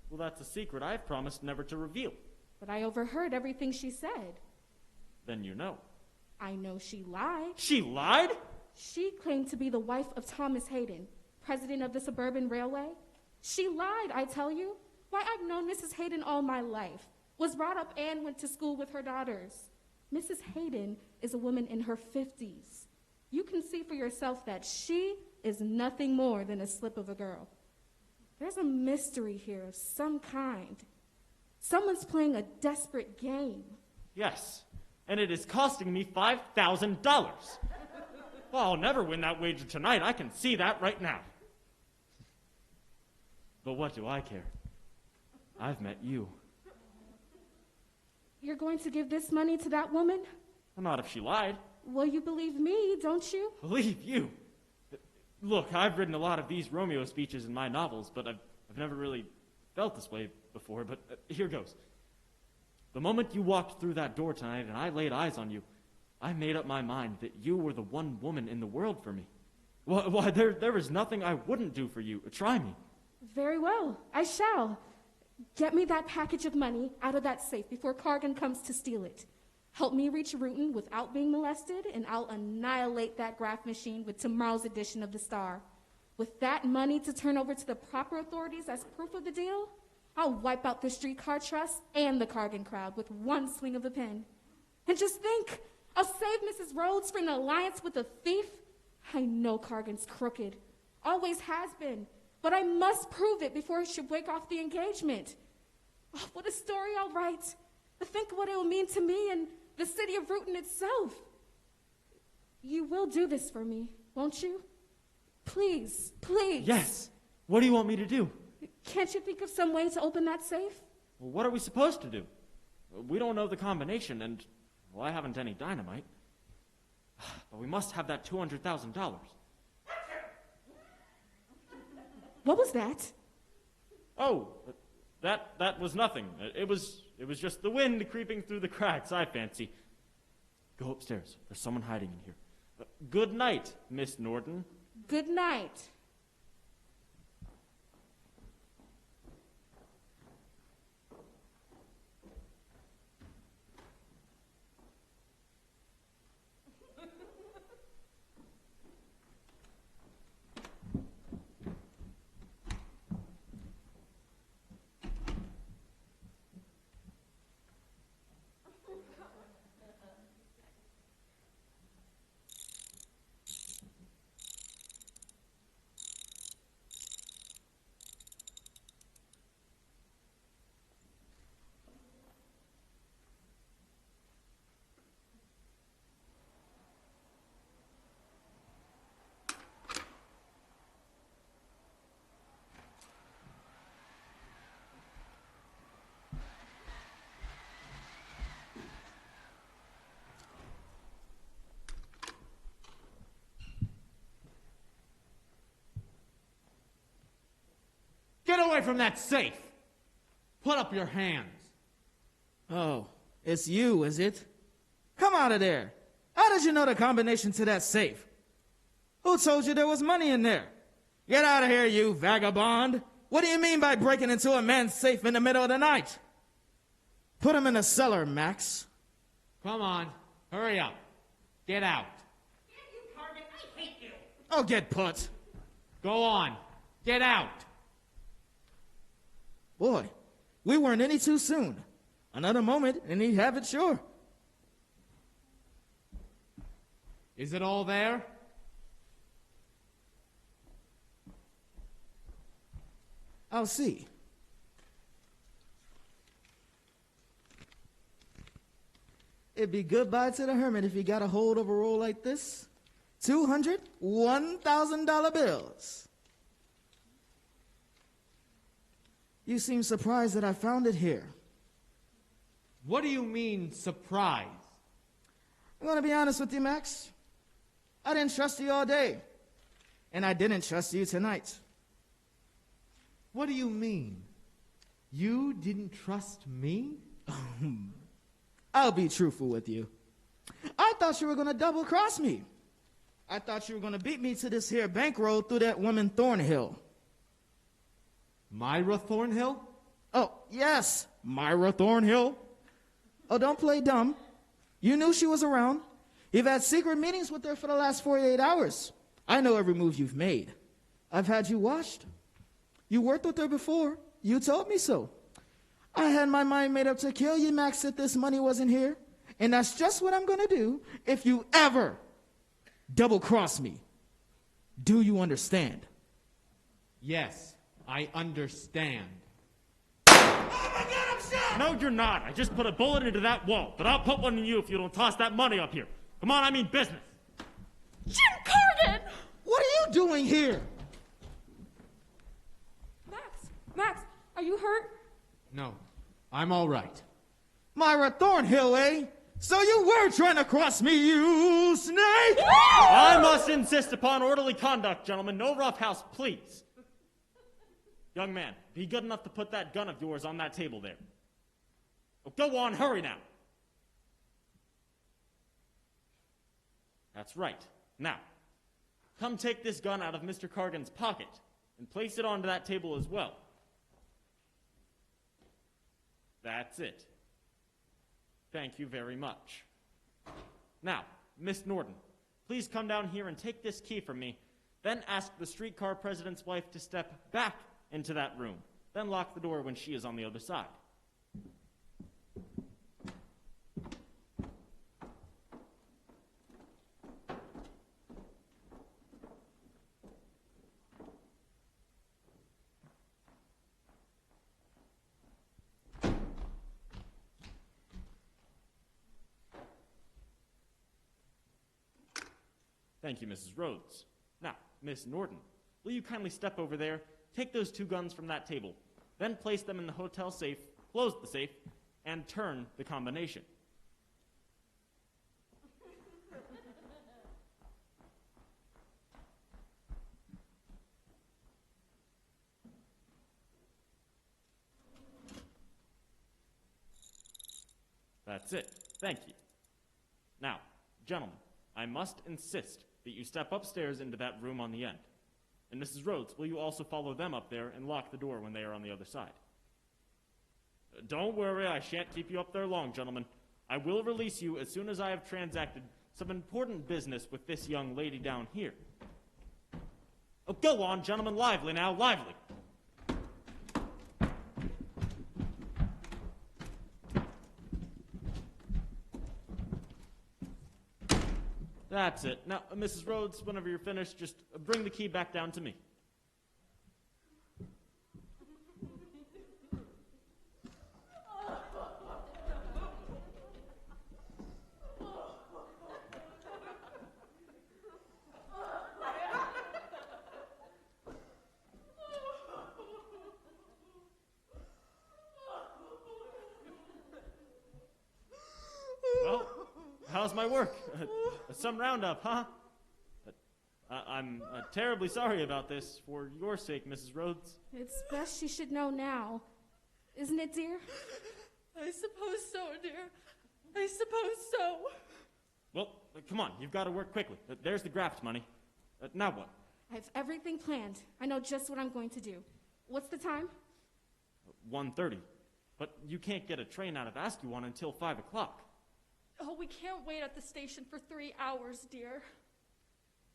Well, that's a secret I've promised never to reveal. But I overheard everything she said. Then you know. I know she lied. She lied? She claimed to be the wife of Thomas Hayden, president of the Suburban Railway. She lied, I tell you. Why, I've known Mrs. Hayden all my life. Was brought up and went to school with her daughters. Mrs. Hayden is a woman in her 50s. You can see for yourself that she is nothing more than a slip of a girl. There's a mystery here of some kind. Someone's playing a desperate game. Yes, and it is costing me $5,000. Well, I'll never win that wager tonight. I can see that right now. But what do I care? I've met you. You're going to give this money to that woman? Well, not if she lied. Well, you believe me, don't you? Believe you? Look, I've written a lot of these Romeo speeches in my novels, but I've never really felt this way before, but here goes. The moment you walked through that door tonight and I laid eyes on you, I made up my mind that you were the one woman in the world for me. Why, there is nothing I wouldn't do for you. Try me. Very well, I shall. Get me that package of money out of that safe before Cargan comes to steal it. Help me reach Rutan without being molested, and I'll annihilate that graph machine with tomorrow's edition of the Star. With that money to turn over to the proper authorities as proof of the deal, I'll wipe out the streetcar trust and the Cargan crowd with one swing of a pen. And just think, I'll save Mrs. Rhodes from an alliance with a thief. I know Cargan's crooked, always has been, but I must prove it before he should break off the engagement. Oh, what a story I'll write. Think what it will mean to me and the city of Rutan itself. You will do this for me, won't you? Please, please. Yes. What do you want me to do? Can't you think of some way to open that safe? Well, what are we supposed to do? We don't know the combination, and, well, I haven't any dynamite. But we must have that $200,000. What was that? Oh, that was nothing. It was just the wind creeping through the cracks, I fancy. Go upstairs. There's someone hiding in here. Good night, Miss Norton. Good night. Get away from that safe! Put up your hands. Oh, it's you, is it? Come out of there. How did you know the combination to that safe? Who told you there was money in there? Get out of here, you vagabond. What do you mean by breaking into a man's safe in the middle of the night? Put him in the cellar, Max. Come on, hurry up. Get out. Damn you, Cargan, I hate you. Oh, get put. Go on, get out. Boy, we weren't any too soon. Another moment, and he'd have it sure. Is it all there? I'll see. It'd be goodbye to the hermit if he got a hold of a roll like this. 200 $1,000 bills. You seem surprised that I found it here. What do you mean, surprise? I'm going to be honest with you, Max. I didn't trust you all day. And I didn't trust you tonight. What do you mean? You didn't trust me? I'll be truthful with you. I thought you were going to double-cross me. I thought you were going to beat me to this here bankroll through that woman Thornhill. Myra Thornhill? Oh, yes, Myra Thornhill. Oh, don't play dumb. You knew she was around. You've had secret meetings with her for the last 48 hours. I know every move you've made. I've had you watched. You worked with her before. You told me so. I had my mind made up to kill you, Max, if this money wasn't here. And that's just what I'm going to do if you ever double-cross me. Do you understand? Yes, I understand. No, you're not. I just put a bullet into that wall, but I'll put one in you if you don't toss that money up here. Come on, I mean business. Jim Cargan! What are you doing here? Max, are you hurt? No, I'm all right. Myra Thornhill, eh? So you were trying to cross me, you snake! I must insist upon orderly conduct, gentlemen. No roughhouse, please. Young man, be good enough to put that gun of yours on that table there. Oh, go on, hurry now. That's right. Now, come take this gun out of Mr. Cargan's pocket and place it onto that table as well. That's it. Thank you very much. Now, Miss Norton, please come down here and take this key from me. Then ask the streetcar president's wife to step back into that room. Then lock the door when she is on the other side. Thank you, Mrs. Rhodes. Now, Miss Norton, will you kindly step over there, take those 2 guns from that table, then place them in the hotel safe, close the safe, and turn the combination. That's it. Thank you. Now, gentlemen, I must insist that you step upstairs into that room on the end. And Mrs. Rhodes, will you also follow them up there and lock the door when they are on the other side? Don't worry, I shan't keep you up there long, gentlemen. I will release you as soon as I have transacted some important business with this young lady down here. Oh, go on, gentlemen, lively now, lively. That's it. Now, Mrs. Rhodes, whenever you're finished, just bring the key back down to me. Well, how's my work? Some roundup, huh? I'm terribly sorry about this, for your sake, Mrs. Rhodes. It's best she should know now. Isn't it, dear? I suppose so, dear. I suppose so. Well, come on, you've got to work quickly. There's the graft money. Now what? I have everything planned. I know just what I'm going to do. What's the time? 1:30. But you can't get a train out of Ascalon until 5 o'clock. Oh, we can't wait at the station for 3 hours, dear.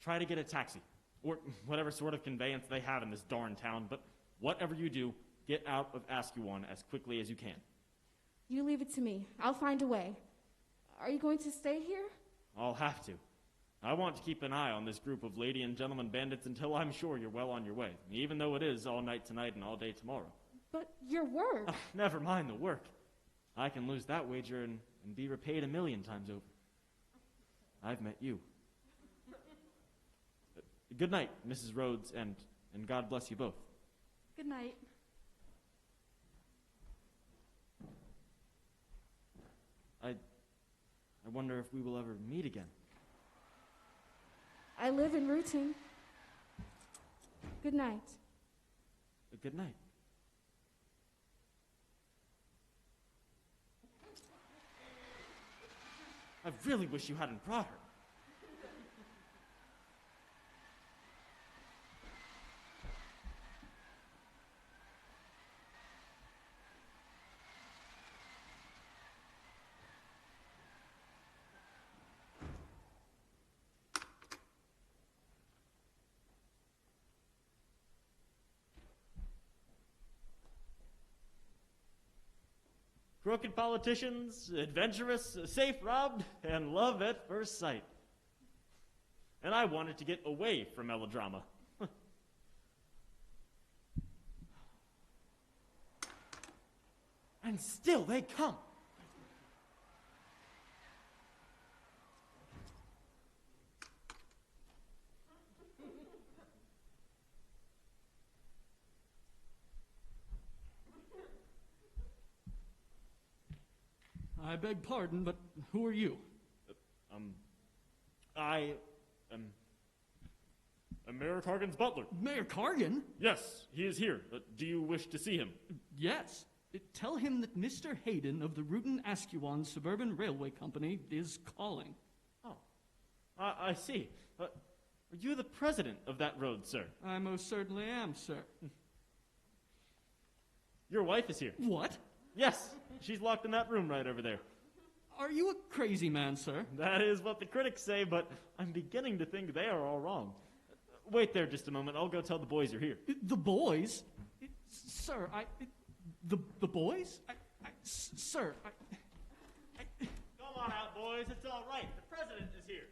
Try to get a taxi, or whatever sort of conveyance they have in this darn town, but whatever you do, get out of Ascalon as quickly as you can. You leave it to me. I'll find a way. Are you going to stay here? I'll have to. I want to keep an eye on this group of lady and gentleman bandits until I'm sure you're well on your way, even though it is all night tonight and all day tomorrow. But your work. Oh, never mind the work. I can lose that wager and be repaid 1,000,000 times over. I've met you. Good night, Mrs. Rhodes, and God bless you both. Good night. I wonder if we will ever meet again. I live in Rutan. Good night. Good night. I really wish you hadn't brought her. Crooked politicians, adventurous, safe robbed, and love at first sight. And I wanted to get away from melodrama. And still they come. I beg pardon, but who are you? I am Mayor Cargan's butler. Mayor Cargan? Yes, he is here. Do you wish to see him? Yes. Tell him that Mr. Hayden of the Rootin-Askewan Suburban Railway Company is calling. Oh, I see. Are you the president of that road, sir? I most certainly am, sir. Your wife is here. What? Yes, she's locked in that room right over there. Are you a crazy man, sir? That is what the critics say, but I'm beginning to think they are all wrong. Wait there just a moment. I'll go tell the boys you're here. The boys? Sir, The boys? Sir, Come on out, boys. It's all right. The president is here.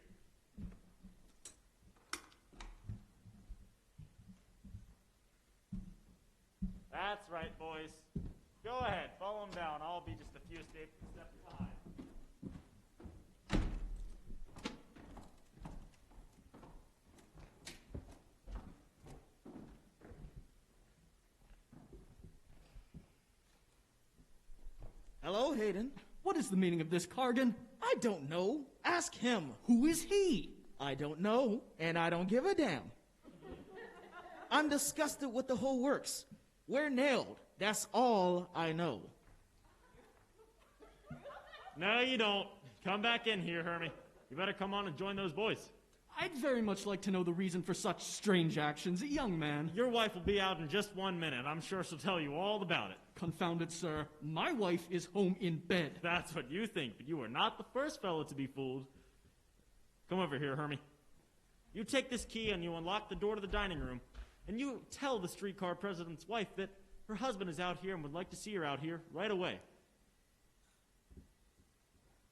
That's right, boys. Go ahead. Follow him down. I'll be just a few steps behind. Hello, Hayden. What is the meaning of this, Cargan? I don't know. Ask him. Who is he? I don't know, and I don't give a damn. I'm disgusted with the whole works. We're nailed. That's all I know. No, you don't. Come back in here, Hermie. You better come on and join those boys. I'd very much like to know the reason for such strange actions, young man. Your wife will be out in just 1 minute. I'm sure she'll tell you all about it. Confound it, sir. My wife is home in bed. That's what you think, but you are not the first fellow to be fooled. Come over here, Hermie. You take this key and you unlock the door to the dining room, and you tell the streetcar president's wife that her husband is out here and would like to see her out here right away.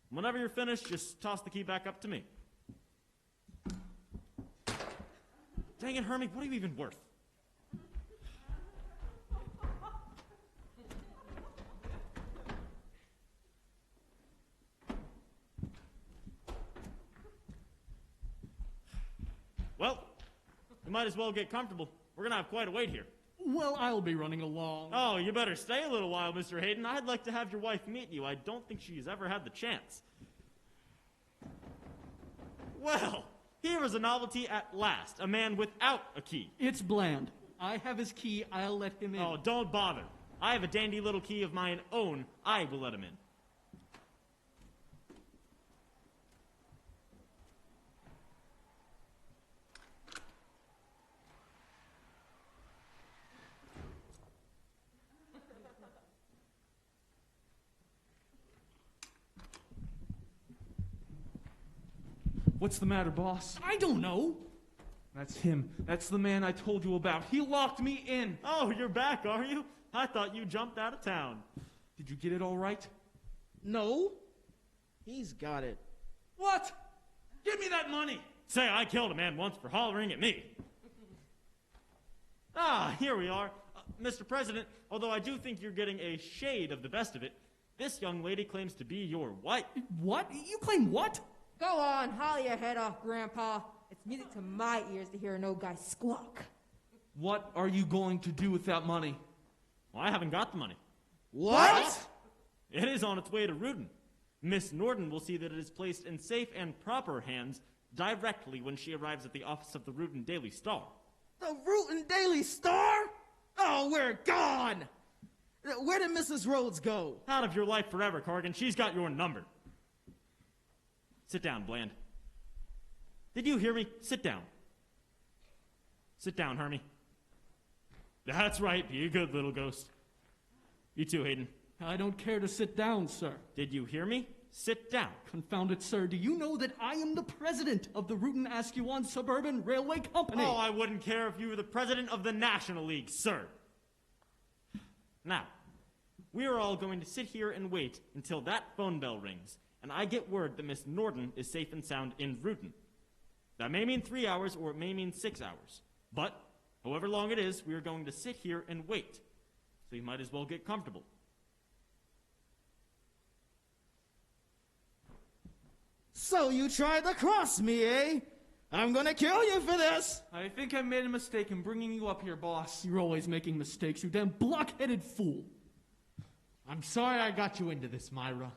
Whenever you're finished, just toss the key back up to me. Dang it, Hermie, what are you even worth? Well, you might as well get comfortable. We're going to have quite a wait here. Well, I'll be running along. Oh, you better stay a little while, Mr. Hayden. I'd like to have your wife meet you. I don't think she's ever had the chance. Well, here is a novelty at last. A man without a key. It's Bland. I have his key. I'll let him in. Oh, don't bother. I have a dandy little key of mine own. I will let him in. What's the matter, boss? I don't know. That's him. That's the man I told you about. He locked me in. Oh, you're back, are you? I thought you jumped out of town. Did you get it all right? No. He's got it. What? Give me that money. Say, I killed a man once for hollering at me. Ah, here we are. Mr. President, although I do think you're getting a shade of the best of it, this young lady claims to be your wife. What? You claim what? Go on, holler your head off, Grandpa. It's music to my ears to hear an old guy squawk. What are you going to do with that money? Well, I haven't got the money. What? It is on its way to Rudin. Miss Norton will see that it is placed in safe and proper hands directly when she arrives at the office of the Rudin Daily Star. The Rootin' Daily Star? Oh, we're gone! Where did Mrs. Rhodes go? Out of your life forever, Cargan. She's got your number. Sit down, Bland. Did you hear me? Sit down. Sit down, Hermie. That's right. Be a good little ghost. You too, Hayden. I don't care to sit down, sir. Did you hear me? Sit down. Confound it, sir. Do you know that I am the president of the Rootin-Askewan Suburban Railway Company? Oh, I wouldn't care if you were the president of the National League, sir. Now, we are all going to sit here and wait until that phone bell rings, and I get word that Miss Norton is safe and sound en route. That may mean 3 hours, or it may mean 6 hours. But, however long it is, we are going to sit here and wait. So you might as well get comfortable. So you tried to cross me, eh? I'm gonna kill you for this! I think I made a mistake in bringing you up here, boss. You're always making mistakes, you damn block-headed fool. I'm sorry I got you into this, Myra.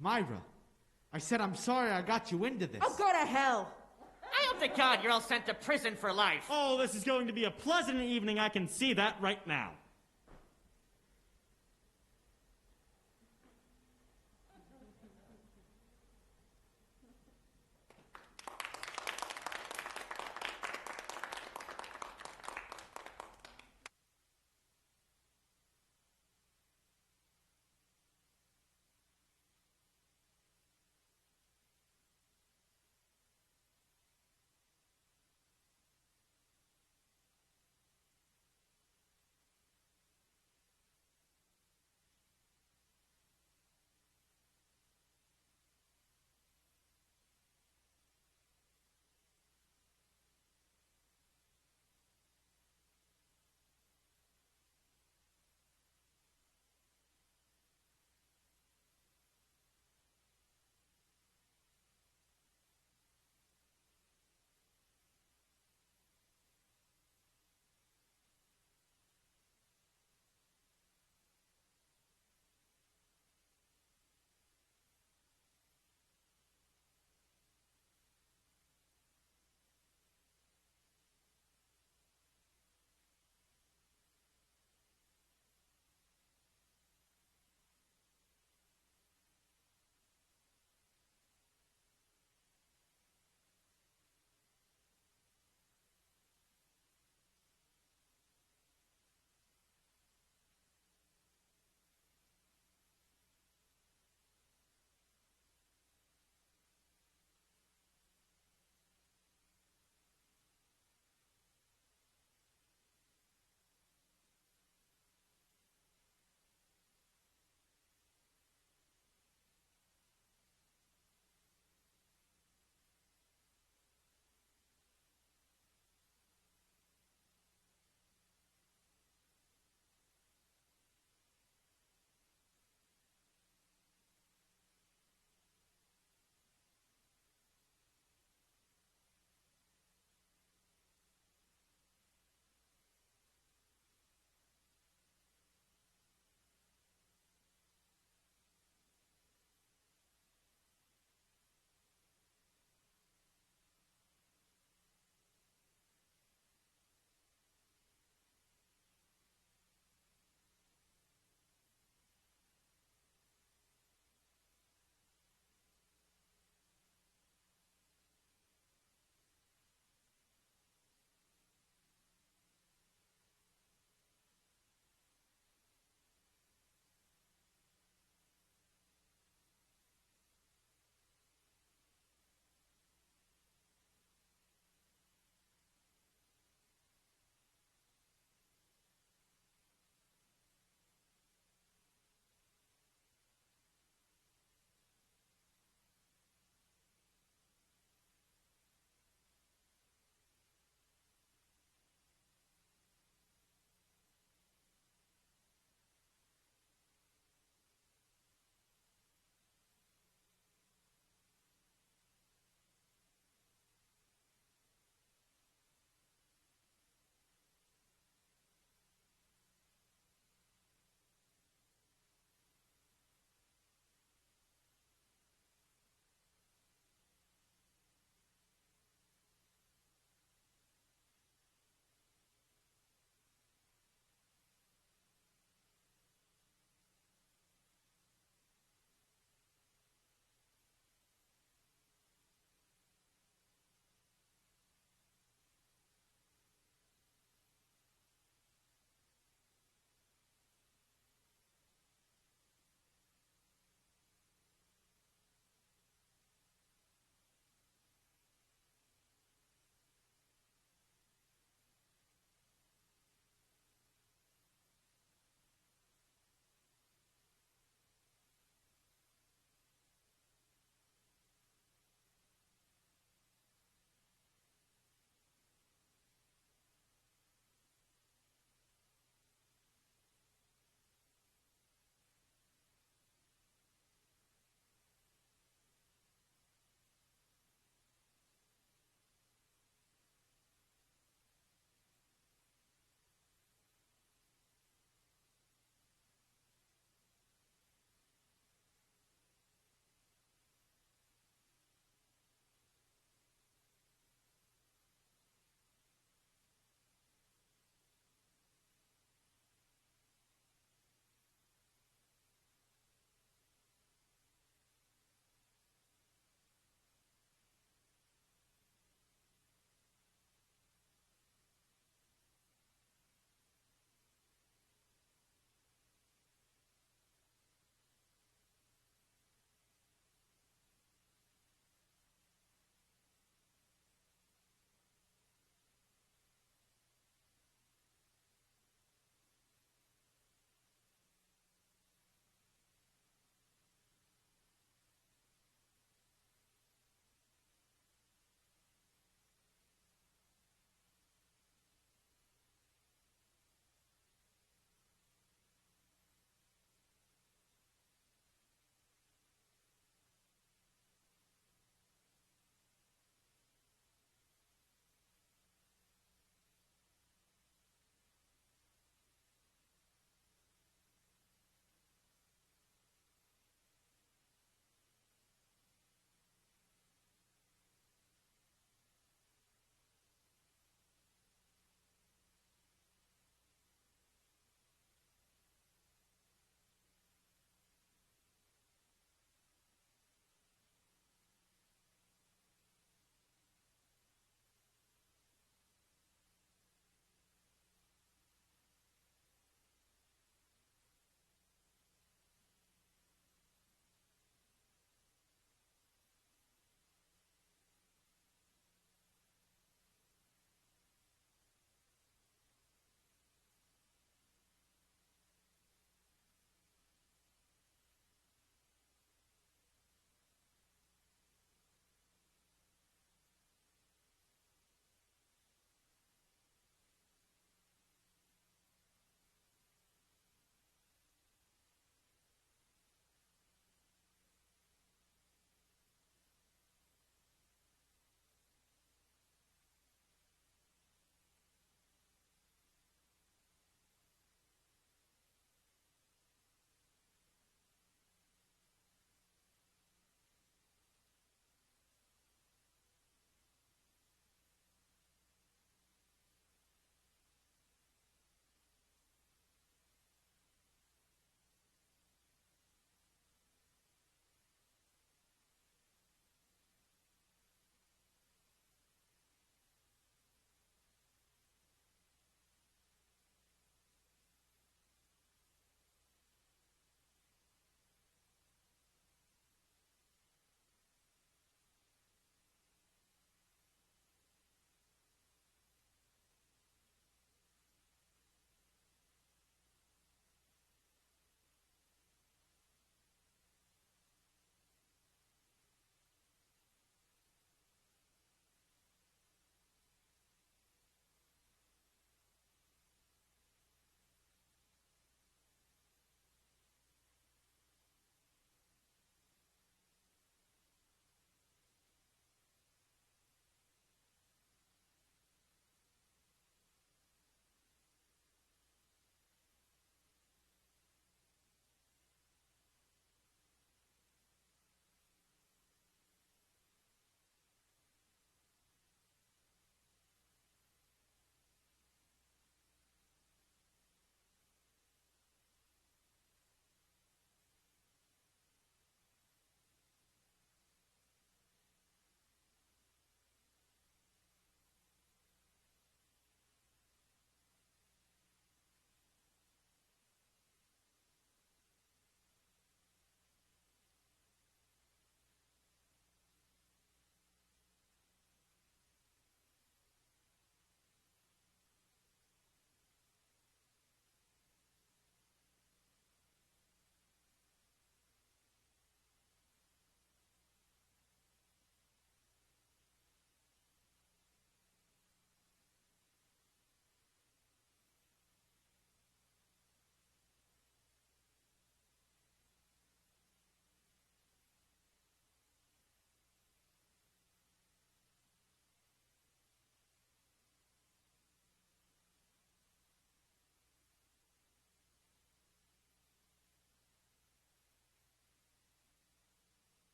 Myra, I said I'm sorry I got you into this. Oh, go to hell! I hope to God you're all sent to prison for life. Oh, this is going to be a pleasant evening. I can see that right now.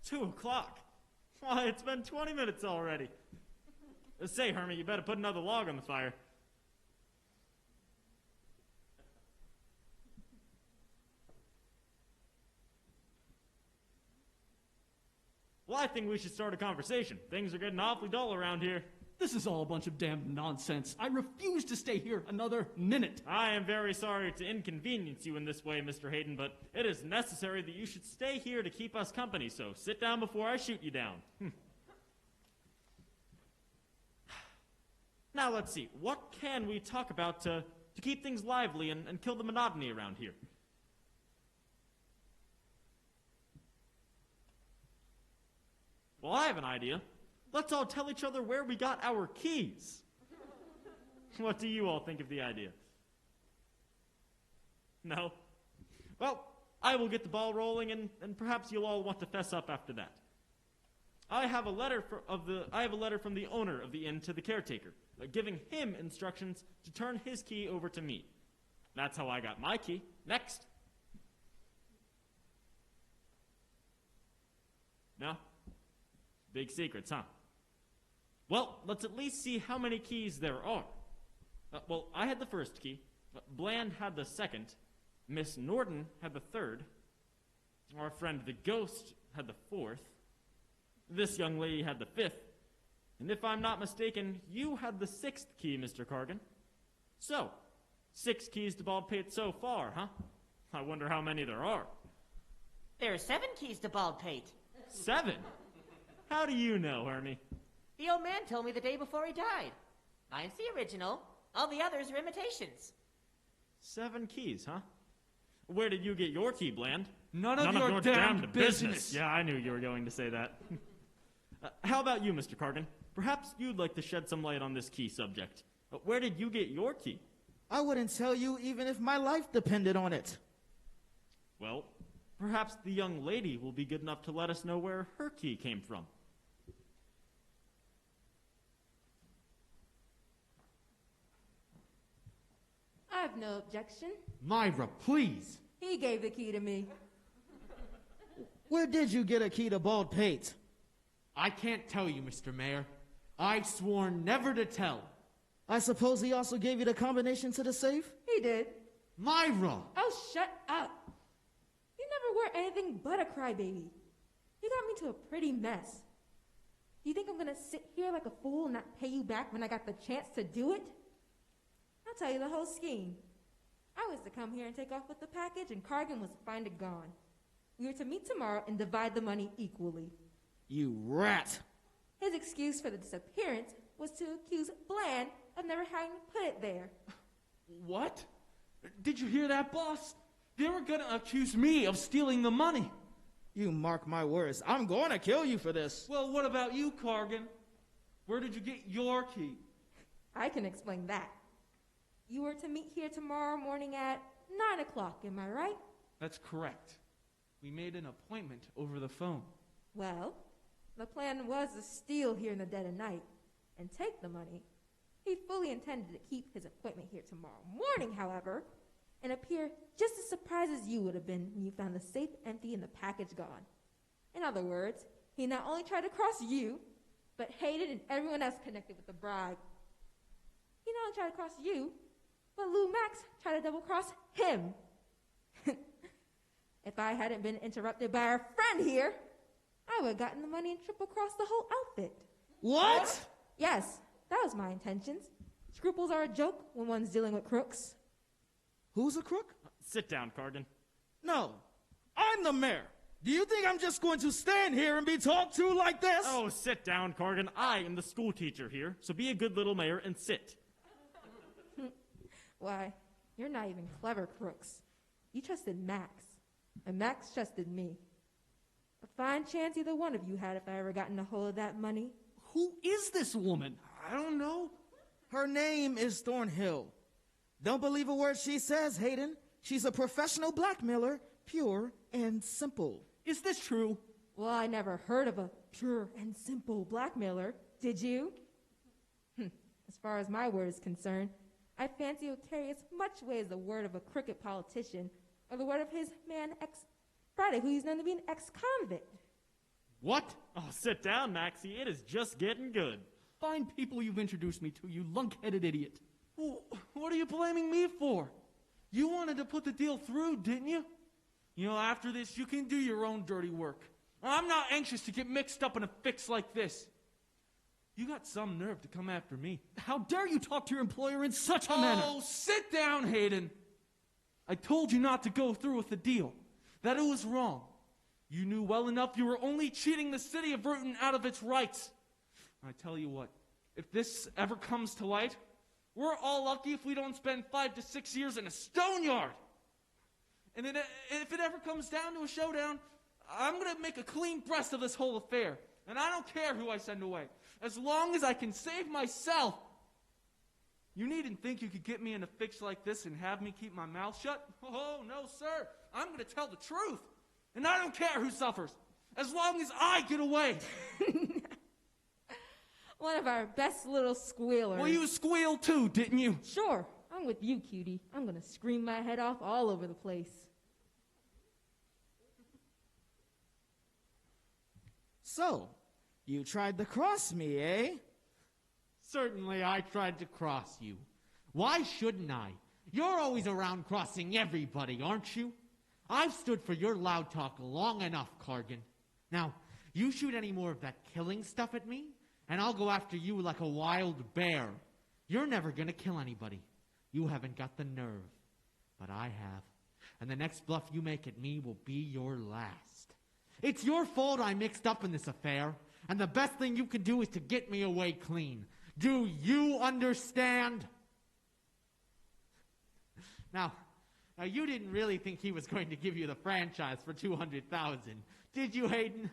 2 o'clock? Why, it's been 20 minutes already. Say, Hermie, you better put another log on the fire. Well, I think we should start a conversation. Things are getting awfully dull around here. This is all a bunch of damned nonsense. I refuse to stay here another minute. I am very sorry to inconvenience you in this way, Mr. Hayden, but it is necessary that you should stay here to keep us company, so sit down before I shoot you down. Now, let's see. What can we talk about to keep things lively and kill the monotony around here? Well, I have an idea. Let's all tell each other where we got our keys. What do you all think of the idea? No? Well, I will get the ball rolling, and perhaps you'll all want to fess up after that. I have a letter from the owner of the inn to the caretaker, giving him instructions to turn his key over to me. That's how I got my key. Next. No? Big secrets, huh? Well, let's at least see how many keys there are. Well, I had the first key. Bland had the second. Miss Norton had the third. Our friend the ghost had the fourth. This young lady had the fifth. And if I'm not mistaken, you had the sixth key, Mr. Cargan. So, 6 keys to Baldpate so far, huh? I wonder how many there are. There are 7 keys to Baldpate. 7? How do you know, Hermie? The old man told me the day before he died. Mine's the original. All the others are imitations. 7 keys, huh? Where did you get your key, Bland? None of your damned business. Yeah, I knew you were going to say that. How about you, Mr. Cargan? Perhaps you'd like to shed some light on this key subject. Where did you get your key? I wouldn't tell you even if my life depended on it. Well, perhaps the young lady will be good enough to let us know where her key came from. I have no objection. Myra, please. He gave the key to me. Where did you get a key to Baldpate? I can't tell you, Mr. Mayor. I swore never to tell. I suppose he also gave you the combination to the safe? He did. Myra! Oh, shut up. You never were anything but a crybaby. You got me to a pretty mess. Do you think I'm gonna sit here like a fool and not pay you back when I got the chance to do it? I'll tell you the whole scheme. I was to come here and take off with the package, and Cargan was to find it gone. We were to meet tomorrow and divide the money equally. You rat! His excuse for the disappearance was to accuse Bland of never having put it there. What? Did you hear that, boss? They were gonna accuse me of stealing the money. You mark my words. I'm going to kill you for this. Well, what about you, Cargan? Where did you get your key? I can explain that. You were to meet here tomorrow morning at 9 o'clock, am I right? That's correct. We made an appointment over the phone. Well, the plan was to steal here in the dead of night and take the money. He fully intended to keep his appointment here tomorrow morning, however, and appear just as surprised as you would have been when you found the safe empty and the package gone. In other words, he not only tried to cross you, but hated and everyone else connected with the bribe. He not only tried to cross you, but Lou Max tried to double-cross him. If I hadn't been interrupted by our friend here, I would have gotten the money and triple-crossed the whole outfit. What? Yes, that was my intentions. Scruples are a joke when one's dealing with crooks. Who's a crook? Sit down, Cargan. No, I'm the mayor. Do you think I'm just going to stand here and be talked to like this? Oh, sit down, Cargan. I am the school teacher here, so be a good little mayor and sit. Why, you're not even clever crooks. You trusted Max, and Max trusted me. A fine chance either one of you had if I ever gotten a hold of that money. Who is this woman? I don't know. Her name is Thornhill. Don't believe a word she says, Hayden. She's a professional blackmailer, pure and simple. Is this true? Well, I never heard of a pure and simple blackmailer, did you? As far as my word is concerned, I fancy it will carry as much weight as the word of a crooked politician or the word of his man Friday, who he's known to be an ex-convict. What? Oh, sit down, Maxie. It is just getting good. Fine people you've introduced me to, you lunk-headed idiot. What are you blaming me for? You wanted to put the deal through, didn't you? After this, you can do your own dirty work. I'm not anxious to get mixed up in a fix like this. You got some nerve to come after me. How dare you talk to your employer in such a manner? Oh, sit down, Hayden. I told you not to go through with the deal, that it was wrong. You knew well enough you were only cheating the city of Rutan out of its rights. I tell you what, if this ever comes to light, we're all lucky if we don't spend 5 to 6 years in a stone yard. And then, if it ever comes down to a showdown, I'm going to make a clean breast of this whole affair. And I don't care who I send away, as long as I can save myself. You needn't think you could get me in a fix like this and have me keep my mouth shut. Oh, no, sir. I'm going to tell the truth. And I don't care who suffers, as long as I get away. One of our best little squealers. Well, you squealed too, didn't you? Sure. I'm with you, cutie. I'm going to scream my head off all over the place. So, you tried to cross me, eh? Certainly I tried to cross you. Why shouldn't I? You're always around crossing everybody, aren't you? I've stood for your loud talk long enough, Cargan. Now, you shoot any more of that killing stuff at me, and I'll go after you like a wild bear. You're never gonna kill anybody. You haven't got the nerve. But I have. And the next bluff you make at me will be your last. It's your fault I mixed up in this affair, and the best thing you can do is to get me away clean. Do you understand? Now, you didn't really think he was going to give you the franchise for $200,000, did you, Hayden?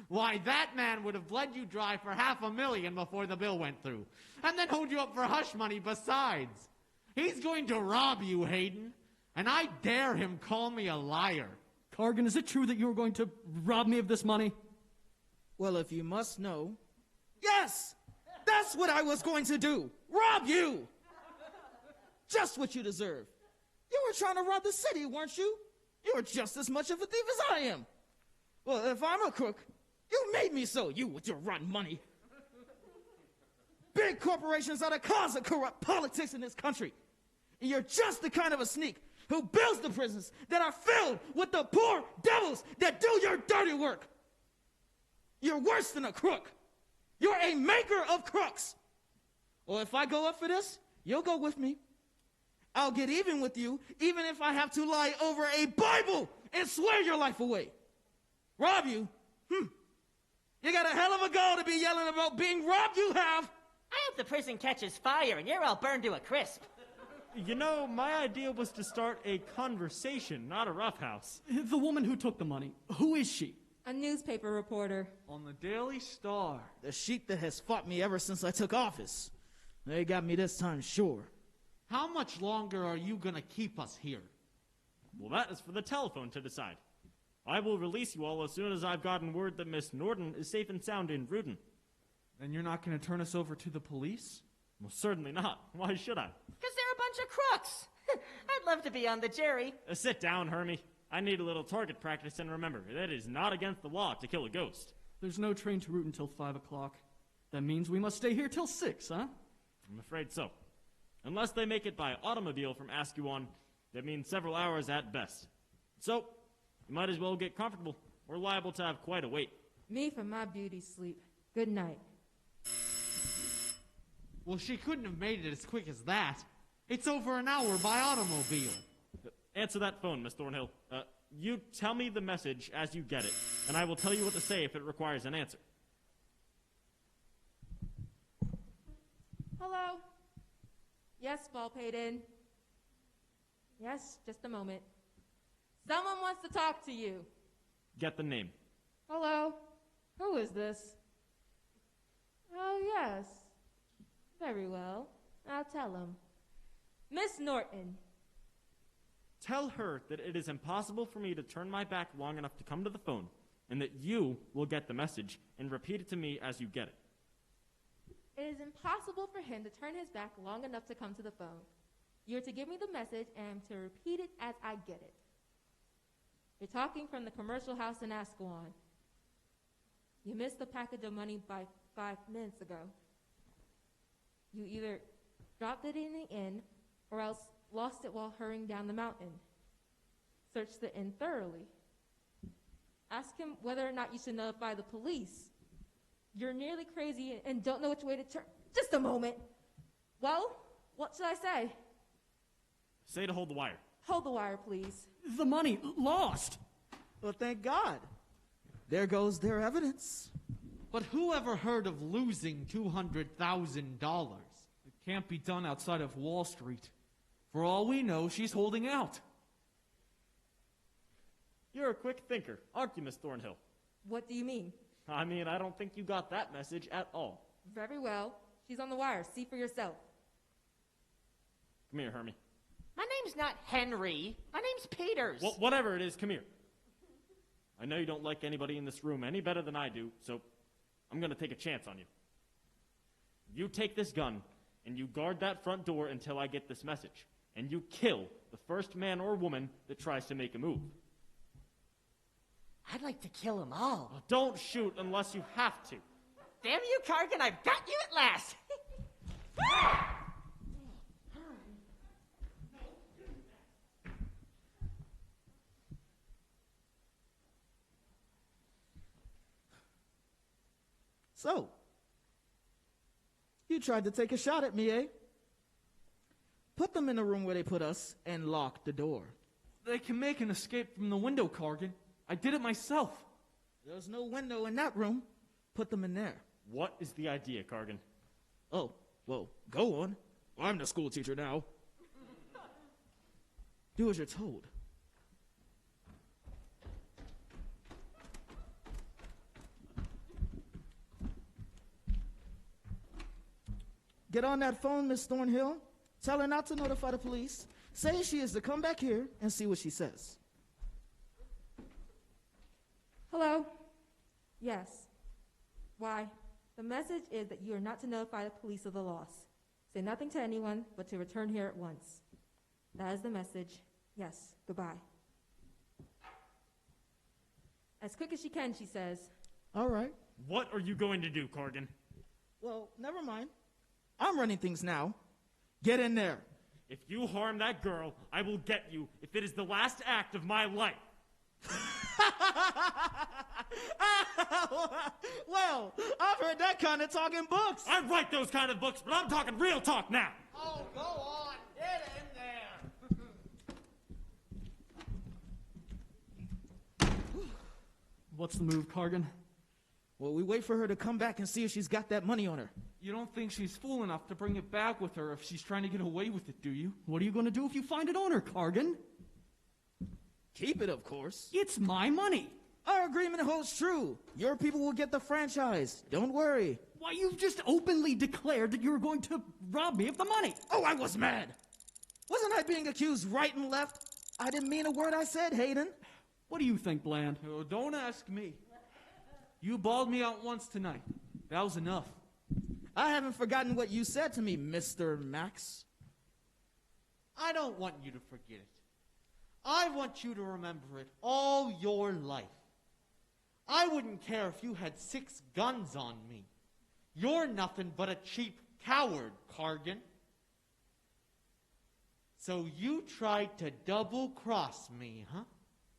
Why, that man would have bled you dry for $500,000 before the bill went through, and then hold you up for hush money besides. He's going to rob you, Hayden, and I dare him call me a liar. Cargan, is it true that you were going to rob me of this money? Well, if you must know, yes! That's what I was going to do! Rob you! Just what you deserve. You were trying to rob the city, weren't you? You were just as much of a thief as I am. Well, if I'm a crook, you made me so, you with your rotten money. Big corporations are the cause of corrupt politics in this country. And you're just the kind of a sneak who builds the prisons that are filled with the poor devils that do your dirty work. You're worse than a crook. You're a maker of crooks. Well, if I go up for this, you'll go with me. I'll get even with you, even if I have to lie over a Bible and swear your life away. Rob you? You got a hell of a goal to be yelling about being robbed, you have. I hope the prison catches fire and you're all burned to a crisp. My idea was to start a conversation, not a roughhouse. The woman who took the money, who is she? A newspaper reporter. On the Daily Star. The sheep that has fought me ever since I took office. They got me this time, sure. How much longer are you gonna keep us here? Well, that is for the telephone to decide. I will release you all as soon as I've gotten word that Miss Norton is safe and sound in Rudin. And you're not going to turn us over to the police? Well, certainly not. Why should I? Because they're a bunch of crooks. I'd love to be on the jury. Sit down, Hermie. I need a little target practice, and remember, it is not against the law to kill a ghost. There's no train to Rudin until 5 o'clock. That means we must stay here till 6, huh? I'm afraid so. Unless they make it by automobile from Ascuan, that means several hours at best. So, you might as well get comfortable. We're liable to have quite a wait. Me for my beauty sleep. Good night. Well, she couldn't have made it as quick as that. It's over an hour by automobile. Answer that phone, Miss Thornhill. You tell me the message as you get it, and I will tell you what to say if it requires an answer. Hello? Yes, Baldpate. Yes, just a moment. Someone wants to talk to you. Get the name. Hello? Who is this? Oh, yes. Very well. I'll tell him. Miss Norton. Tell her that it is impossible for me to turn my back long enough to come to the phone, and that you will get the message and repeat it to me as you get it. It is impossible for him to turn his back long enough to come to the phone. You're to give me the message and to repeat it as I get it. You're talking from the commercial house in Ascuan. You missed the package of money by 5 minutes ago. You either dropped it in the inn or else lost it while hurrying down the mountain. Search the inn thoroughly. Ask him whether or not you should notify the police. You're nearly crazy and don't know which way to turn. Just a moment. Well, what should I say? Say to hold the wire. Hold the wire, please. The money lost. Well, thank God. There goes their evidence. But who ever heard of losing $200,000? It can't be done outside of Wall Street. For all we know, she's holding out. You're a quick thinker, aren't you, Miss Thornhill? What do you mean? I mean, I don't think you got that message at all. Very well. She's on the wire. See for yourself. Come here, Hermie. My name's not Henry. My name's Peters. Well, whatever it is, come here. I know you don't like anybody in this room any better than I do, so I'm going to take a chance on you. You take this gun, and you guard that front door until I get this message. And you kill the first man or woman that tries to make a move. I'd like to kill them all. Well, don't shoot unless you have to. Damn you, Cargan, I've got you at last. So, you tried to take a shot at me, eh? Put them in the room where they put us and lock the door. They can make an escape from the window, Cargan. I did it myself. There's no window in that room. Put them in there. What is the idea, Cargan? Oh, well, go on. I'm the school teacher now. Do as you're told. Get on that phone, Miss Thornhill. Tell her not to notify the police. Say she is to come back here and see what she says. Hello? Yes. Why? The message is that you are not to notify the police of the loss. Say nothing to anyone, but to return here at once. That is the message. Yes. Goodbye. As quick as she can, she says. All right. What are you going to do, Cargan? Well, never mind. I'm running things now. Get in there. If you harm that girl, I will get you if it is the last act of my life. Well, I've heard that kind of talk in books. I write those kind of books, but I'm talking real talk now. Oh, go on. Get in there. What's the move, Cargan? Well, we wait for her to come back and see if she's got that money on her. You don't think she's fool enough to bring it back with her if she's trying to get away with it, do you? What are you going to do if you find it on her, Cargan? Keep it, of course. It's my money. Our agreement holds true. Your people will get the franchise. Don't worry. Why, you've just openly declared that you were going to rob me of the money. Oh, I was mad. Wasn't I being accused right and left? I didn't mean a word I said, Hayden. What do you think, Bland? Oh, don't ask me. You bawled me out once tonight. That was enough. I haven't forgotten what you said to me, Mr. Max. I don't want you to forget it. I want you to remember it all your life. I wouldn't care if you had 6 guns on me. You're nothing but a cheap coward, Cargan. So you tried to double-cross me, huh?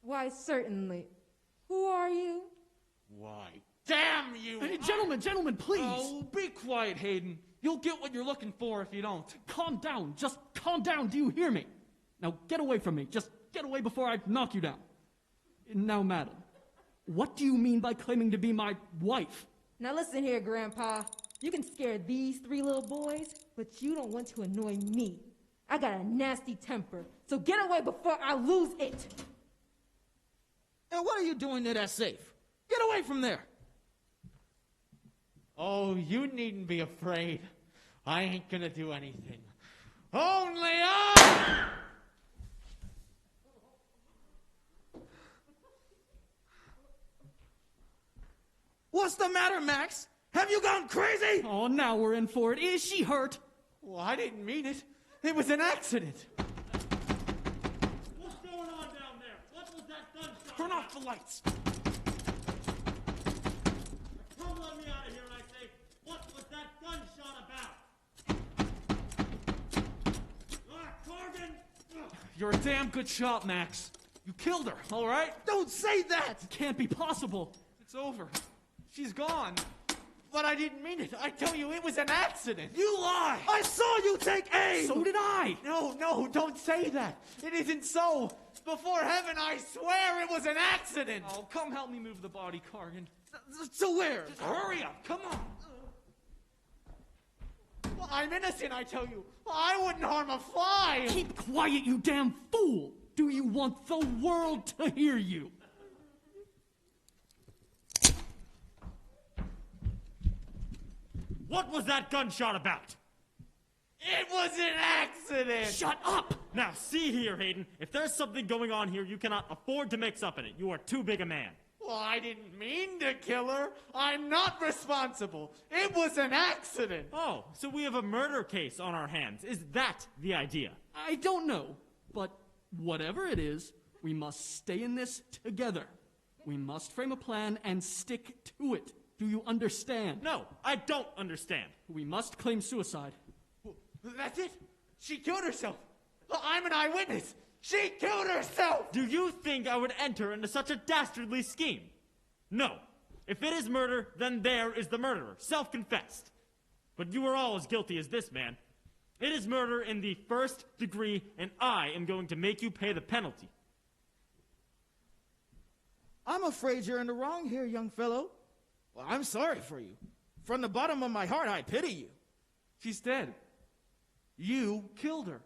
Why, certainly. Who are you? Why, damn you! Hey, gentlemen, please. Oh, be quiet, Hayden. You'll get what you're looking for if you don't. Calm down. Just calm down. Do you hear me? Now get away from me. Just get away before I knock you down. Now, madam, what do you mean by claiming to be my wife? Now listen here, Grandpa. You can scare these 3 little boys, but you don't want to annoy me. I got a nasty temper, so get away before I lose it. And what are you doing near that safe? Get away from there. Oh, you needn't be afraid. I ain't gonna do anything. Only I... What's the matter, Max? Have you gone crazy? Oh, now we're in for it. Is she hurt? Well, I didn't mean it. It was an accident. What's going on down there? What was that gunshot? Turn off the lights. You're a damn good shot, Max. You killed her, all right? Don't say that! It can't be possible. It's over. She's gone. But I didn't mean it. I tell you, it was an accident. You lie! I saw you take aim! So did I! No, don't say that. It isn't so. Before heaven, I swear it was an accident. Oh, come help me move the body, Cargan. To where? Just hurry up, come on. Well, I'm innocent, I tell you. I wouldn't harm a fly. Keep quiet, you damn fool! Do you want the world to hear you? What was that gunshot about? It was an accident. Shut up! Now, see here, Hayden. If there's something going on here, you cannot afford to mix up in it. You are too big a man. Well, I didn't mean to kill her. I'm not responsible. It was an accident. Oh, so we have a murder case on our hands. Is that the idea? I don't know, but whatever it is, we must stay in this together. We must frame a plan and stick to it. Do you understand? No, I don't understand. We must claim suicide. That's it. She killed herself. I'm an eyewitness. She killed herself. Do you think I would enter into such a dastardly scheme? No. If it is murder, then there is the murderer, self-confessed. But you are all as guilty as this man. It is murder in the first degree, and I am going to make you pay the penalty. I'm afraid you're in the wrong here, young fellow. Well, I'm sorry for you. From the bottom of my heart, I pity you. She's dead. You killed her.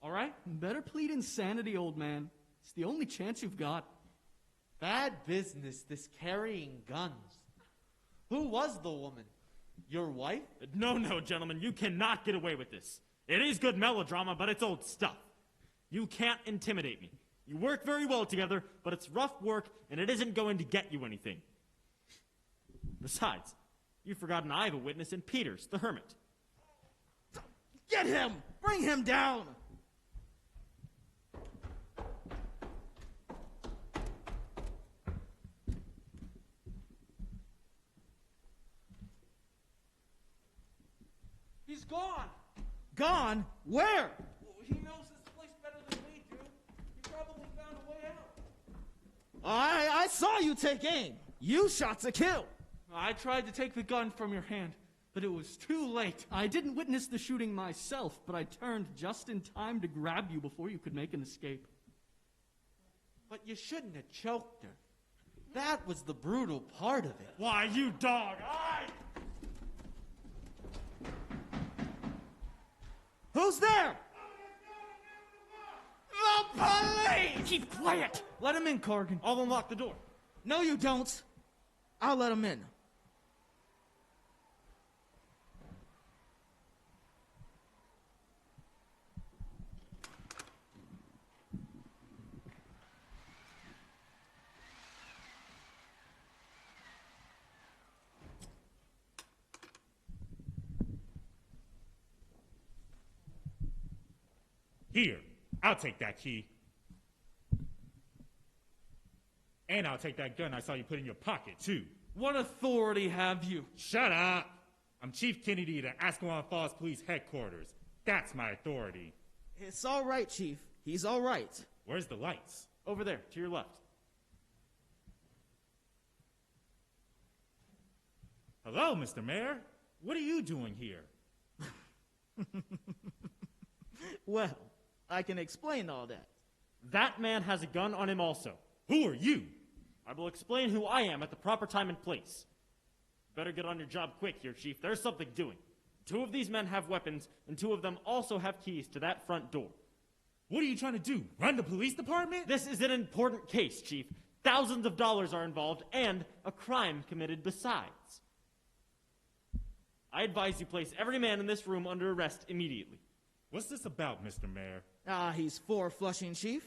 All right? Better plead insanity, old man. It's the only chance you've got. Bad business, this carrying guns. Who was the woman? Your wife? No, gentlemen, you cannot get away with this. It is good melodrama, but it's old stuff. You can't intimidate me. You work very well together, but it's rough work, and it isn't going to get you anything. Besides, you've forgotten I have a witness in Peters, the hermit. Get him! Bring him down! He's gone. Gone? Where? Well, he knows this place better than we do. He probably found a way out. I saw you take aim. You shot to kill. I tried to take the gun from your hand, but it was too late. I didn't witness the shooting myself, but I turned just in time to grab you before you could make an escape. But you shouldn't have choked her. That was the brutal part of it. Why, you dog! Who's there? The police! Keep quiet! Let him in, Cargan. I'll unlock the door. No, you don't. I'll let him in. Here, I'll take that key. And I'll take that gun I saw you put in your pocket, too. What authority have you? Shut up! I'm Chief Kennedy of the Ascalon Falls Police Headquarters. That's my authority. It's all right, Chief. He's all right. Where's the lights? Over there, to your left. Hello, Mr. Mayor. What are you doing here? Well, I can explain all that. That man has a gun on him also. Who are you? I will explain who I am at the proper time and place. Better get on your job quick here, Chief. There's something doing. 2 of these men have weapons, and 2 of them also have keys to that front door. What are you trying to do? Run the police department? This is an important case, Chief. Thousands of dollars are involved, and a crime committed besides. I advise you place every man in this room under arrest immediately. What's this about, Mr. Mayor? He's for Flushing, Chief.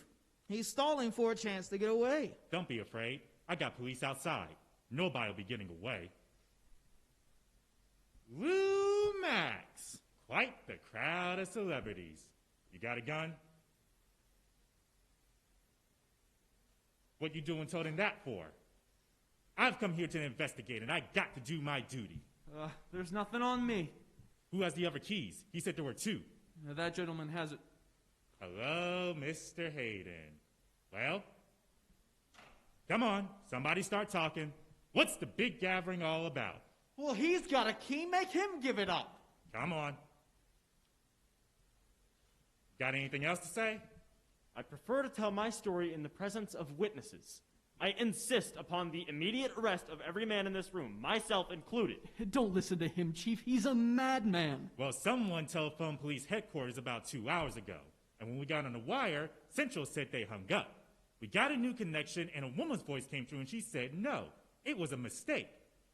He's stalling for a chance to get away. Don't be afraid. I got police outside. Nobody will be getting away. Lou Max. Quite the crowd of celebrities. You got a gun? What you doing toting that for? I've come here to investigate, and I got to do my duty. There's nothing on me. Who has the other keys? He said there were 2. That gentleman has it. Hello, Mr. Hayden. Well, come on, somebody start talking. What's the big gathering all about? Well, he's got a key. Make him give it up. Come on. Got anything else to say? I prefer to tell my story in the presence of witnesses. I insist upon the immediate arrest of every man in this room, myself included. Don't listen to him, Chief. He's a madman. Well, someone telephoned police headquarters about 2 hours ago. And when we got on the wire, Central said they hung up. We got a new connection, and a woman's voice came through, and she said no. It was a mistake.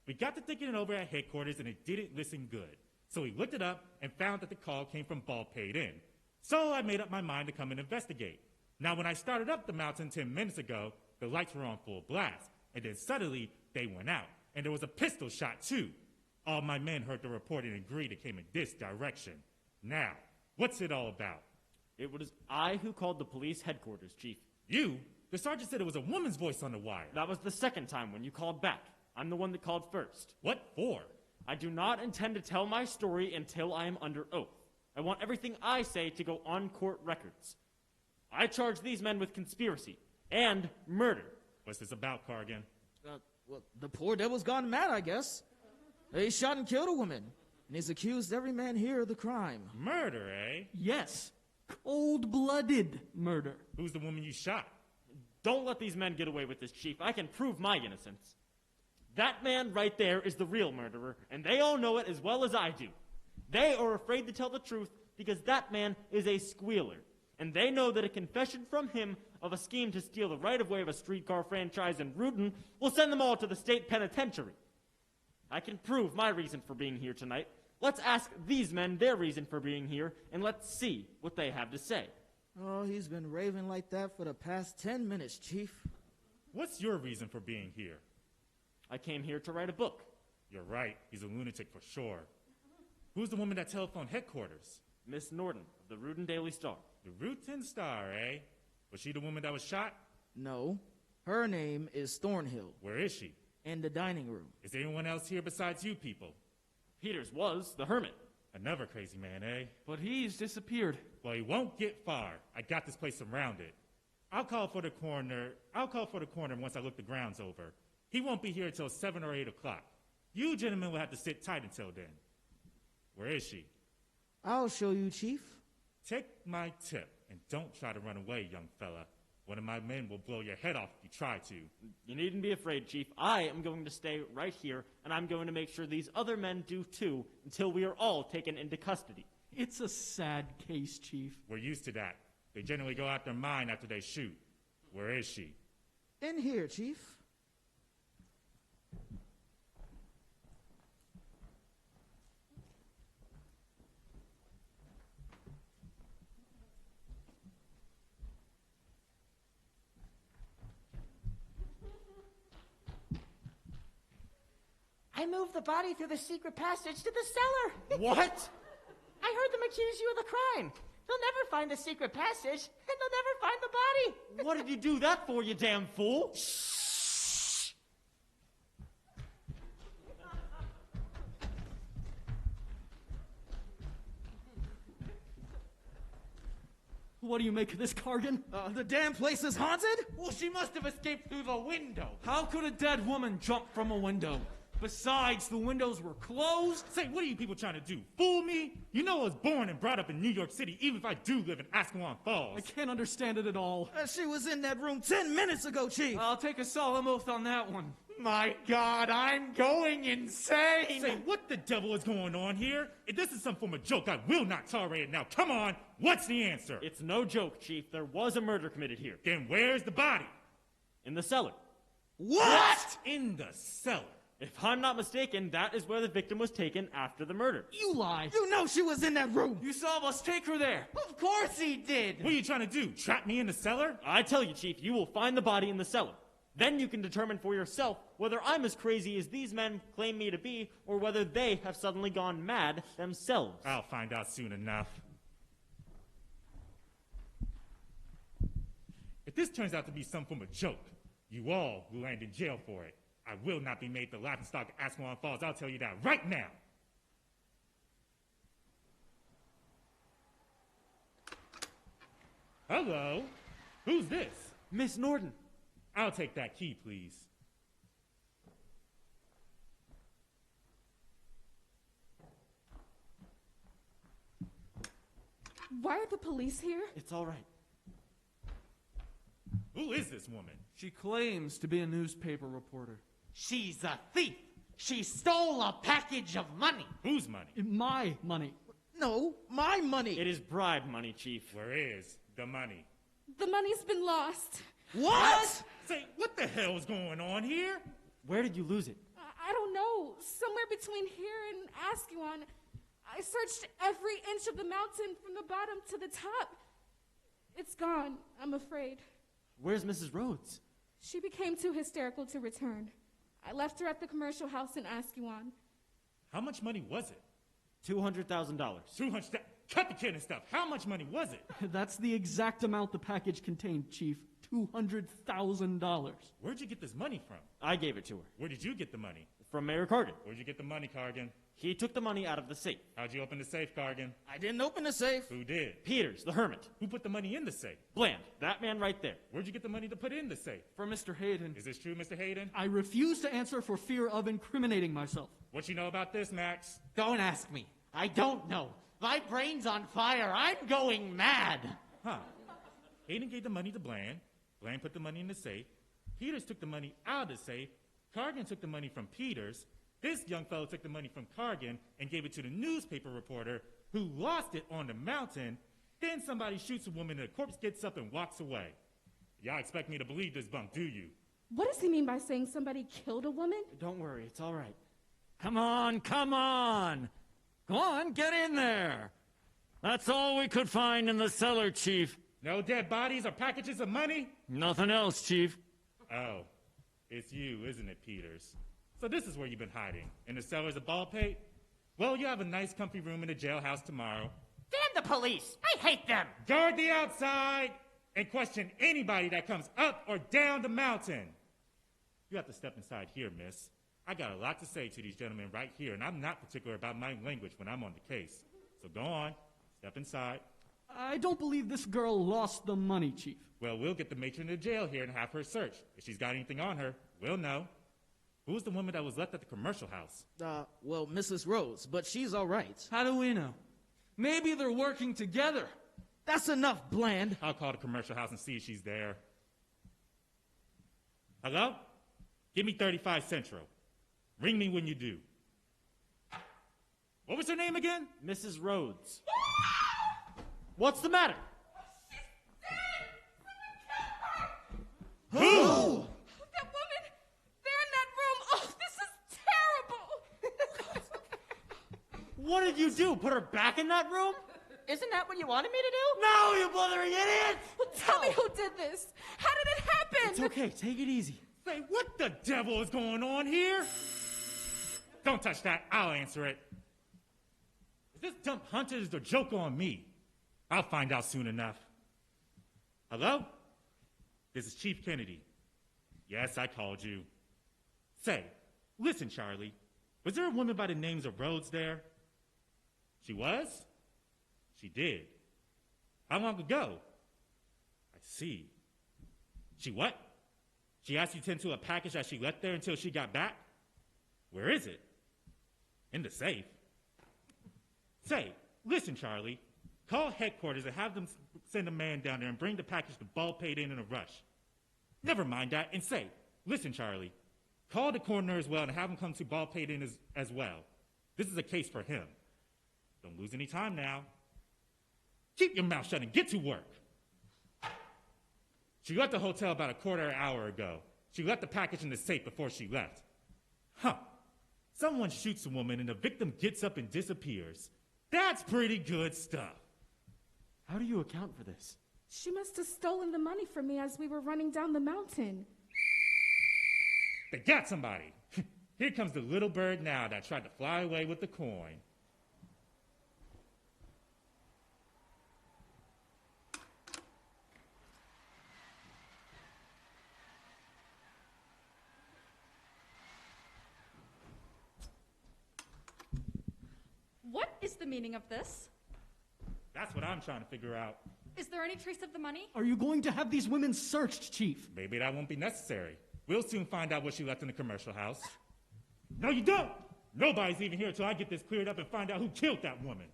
We got to thinking it over at headquarters, and it didn't listen good. So we looked it up and found that the call came from Baldpate Inn. So I made up my mind to come and investigate. Now, when I started up the mountain 10 minutes ago, the lights were on full blast, and then suddenly they went out, and there was a pistol shot too. All my men heard the report and agreed it came in this direction. Now, what's it all about? It was I who called the police headquarters, Chief. You? The sergeant said it was a woman's voice on the wire. That was the second time when you called back. I'm the one that called first. What for? I do not intend to tell my story until I am under oath. I want everything I say to go on court records. I charge these men with conspiracy and murder. What's this about, Cargan? Well, the poor devil's gone mad, I guess. He shot and killed a woman, and he's accused every man here of the crime. Murder, eh? Yes. Cold-blooded murder. Who's the woman you shot? Don't let these men get away with this, Chief. I can prove my innocence. That man right there is the real murderer, and they all know it as well as I do. They are afraid to tell the truth because that man is a squealer. And they know that a confession from him of a scheme to steal the right-of-way of a streetcar franchise in Rudin will send them all to the state penitentiary. I can prove my reason for being here tonight. Let's ask these men their reason for being here, and let's see what they have to say. Oh, he's been raving like that for the past 10 minutes, Chief. What's your reason for being here? I came here to write a book. You're right. He's a lunatic for sure. Who's the woman that telephoned headquarters? Miss Norton, of the Rudin Daily Star. The Rootin' Star, eh? Was she the woman that was shot? No. Her name is Thornhill. Where is she? In the dining room. Is there anyone else here besides you people? Peters was the hermit. Another crazy man, eh? But he's disappeared. Well, he won't get far. I got this place surrounded. I'll call for the coroner once I look the grounds over. He won't be here until 7 or 8 o'clock. You gentlemen will have to sit tight until then. Where is she? I'll show you, Chief. Take my tip, and don't try to run away, young fella. One of my men will blow your head off if you try to. You needn't be afraid, Chief. I am going to stay right here, and I'm going to make sure these other men do too, until we are all taken into custody. It's a sad case, Chief. We're used to that. They generally go out their mind after they shoot. Where is she? In here, Chief. I moved the body through the secret passage to the cellar. What? I heard them accuse you of the crime. They'll never find the secret passage, and they'll never find the body. What did you do that for, you damn fool? What do you make of this, Cargan? The damn place is haunted? Well, she must have escaped through the window. How could a dead woman jump from a window? Besides, the windows were closed. Say, what are you people trying to do? Fool me? You know I was born and brought up in New York City, even if I do live in Ascalon Falls. I can't understand it at all. She was in that room 10 minutes ago, Chief. I'll take a solemn oath on that one. My God, I'm going insane. Say, what the devil is going on here? If this is some form of joke, I will not tolerate it now. Come on, what's the answer? It's no joke, Chief. There was a murder committed here. Then where's the body? In the cellar. What? In the cellar. If I'm not mistaken, that is where the victim was taken after the murder. You lie. You know she was in that room. You saw us take her there. Of course he did. What are you trying to do? Trap me in the cellar? I tell you, Chief, you will find the body in the cellar. Then you can determine for yourself whether I'm as crazy as these men claim me to be, or whether they have suddenly gone mad themselves. I'll find out soon enough. If this turns out to be some form of joke, you all will land in jail for it. I will not be made the laughingstock of Ascalon Falls, I'll tell you that right now. Hello? Who's this? Miss Norton. I'll take that key, please. Why are the police here? It's all right. Who is this woman? She claims to be a newspaper reporter. She's a thief. She stole a package of money. Whose money? My money. No, my money. It is bribe money, Chief. Where is the money? The money's been lost. What? Say, what the hell's going on here? Where did you lose it? I don't know. Somewhere between here and Ascalon. I searched every inch of the mountain from the bottom to the top. It's gone, I'm afraid. Where's Mrs. Rhodes? She became too hysterical to return. I left her at the commercial house in Ascalon. How much money was it? $200,000. 200. Cut the kid and stuff. How much money was it? That's the exact amount the package contained, Chief. $200,000. Where'd you get this money from? I gave it to her. Where did you get the money? From Mayor Cargan. Where'd you get the money, Cargan? He took the money out of the safe. How'd you open the safe, Cargan? I didn't open the safe. Who did? Peters, the hermit. Who put the money in the safe? Bland, that man right there. Where'd you get the money to put in the safe? From Mr. Hayden. Is this true, Mr. Hayden? I refuse to answer for fear of incriminating myself. What you know about this, Max? Don't ask me. I don't know. My brain's on fire. I'm going mad. Huh. Hayden gave the money to Bland. Bland put the money in the safe. Peters took the money out of the safe. Cargan took the money from Peters. This young fellow took the money from Cargan and gave it to the newspaper reporter who lost it on the mountain. Then somebody shoots a woman and the corpse gets up and walks away. Y'all expect me to believe this bunk, do you? What does he mean by saying somebody killed a woman? Don't worry, it's all right. Come on, come on. Go on, get in there. That's all we could find in the cellar, Chief. No dead bodies or packages of money? Nothing else, Chief. Oh, it's you, isn't it, Peters? So this is where you've been hiding, in the cellars of Baldpate? Well, you have a nice comfy room in the jailhouse tomorrow. Damn the police! I hate them! Guard the outside and question anybody that comes up or down the mountain. You have to step inside here, miss. I got a lot to say to these gentlemen right here, and I'm not particular about my language when I'm on the case. So go on, step inside. I don't believe this girl lost the money, Chief. Well, we'll get the matron of the jail here and have her searched. If she's got anything on her, we'll know. Who was the woman that was left at the commercial house? Well, Mrs. Rhodes, but she's all right. How do we know? Maybe they're working together. That's enough, Bland. I'll call the commercial house and see if she's there. Hello? Give me 35 Central. Ring me when you do. What was her name again? Mrs. Rhodes. What's the matter? Who? That woman! They're in that room! Oh, this is terrible! What did you do? Put her back in that room? Isn't that what you wanted me to do? No, you blithering idiot! Well, tell me who did this! How did it happen? It's okay, take it easy. Say, what the devil is going on here? Don't touch that, I'll answer it. Is this dump hunter the joke on me? I'll find out soon enough. Hello? This is Chief Kennedy. Yes, I called you. Say, listen, Charlie. Was there a woman by the names of Rhodes there? She was? She did. How long ago? I see. She what? She asked you to tend to a package that she left there until she got back? Where is it? In the safe. Say, listen, Charlie. Call headquarters and have them send a man down there and bring the package to Baldpate in a rush. Never mind that, and say, listen, Charlie. Call the coroner as well and have him come to Baldpate in as well. This is a case for him. Don't lose any time now. Keep your mouth shut and get to work. She left the hotel about a quarter of an hour ago. She left the package in the safe before she left. Huh. Someone shoots a woman and the victim gets up and disappears. That's pretty good stuff. How do you account for this? She must have stolen the money from me as we were running down the mountain. They got somebody. Here comes the little bird now that tried to fly away with the coin. What is the meaning of this? That's what I'm trying to figure out. Is there any trace of the money? Are you going to have these women searched, Chief? Maybe that won't be necessary. We'll soon find out what she left in the commercial house. No, you don't! Nobody's even here until I get this cleared up and find out who killed that woman.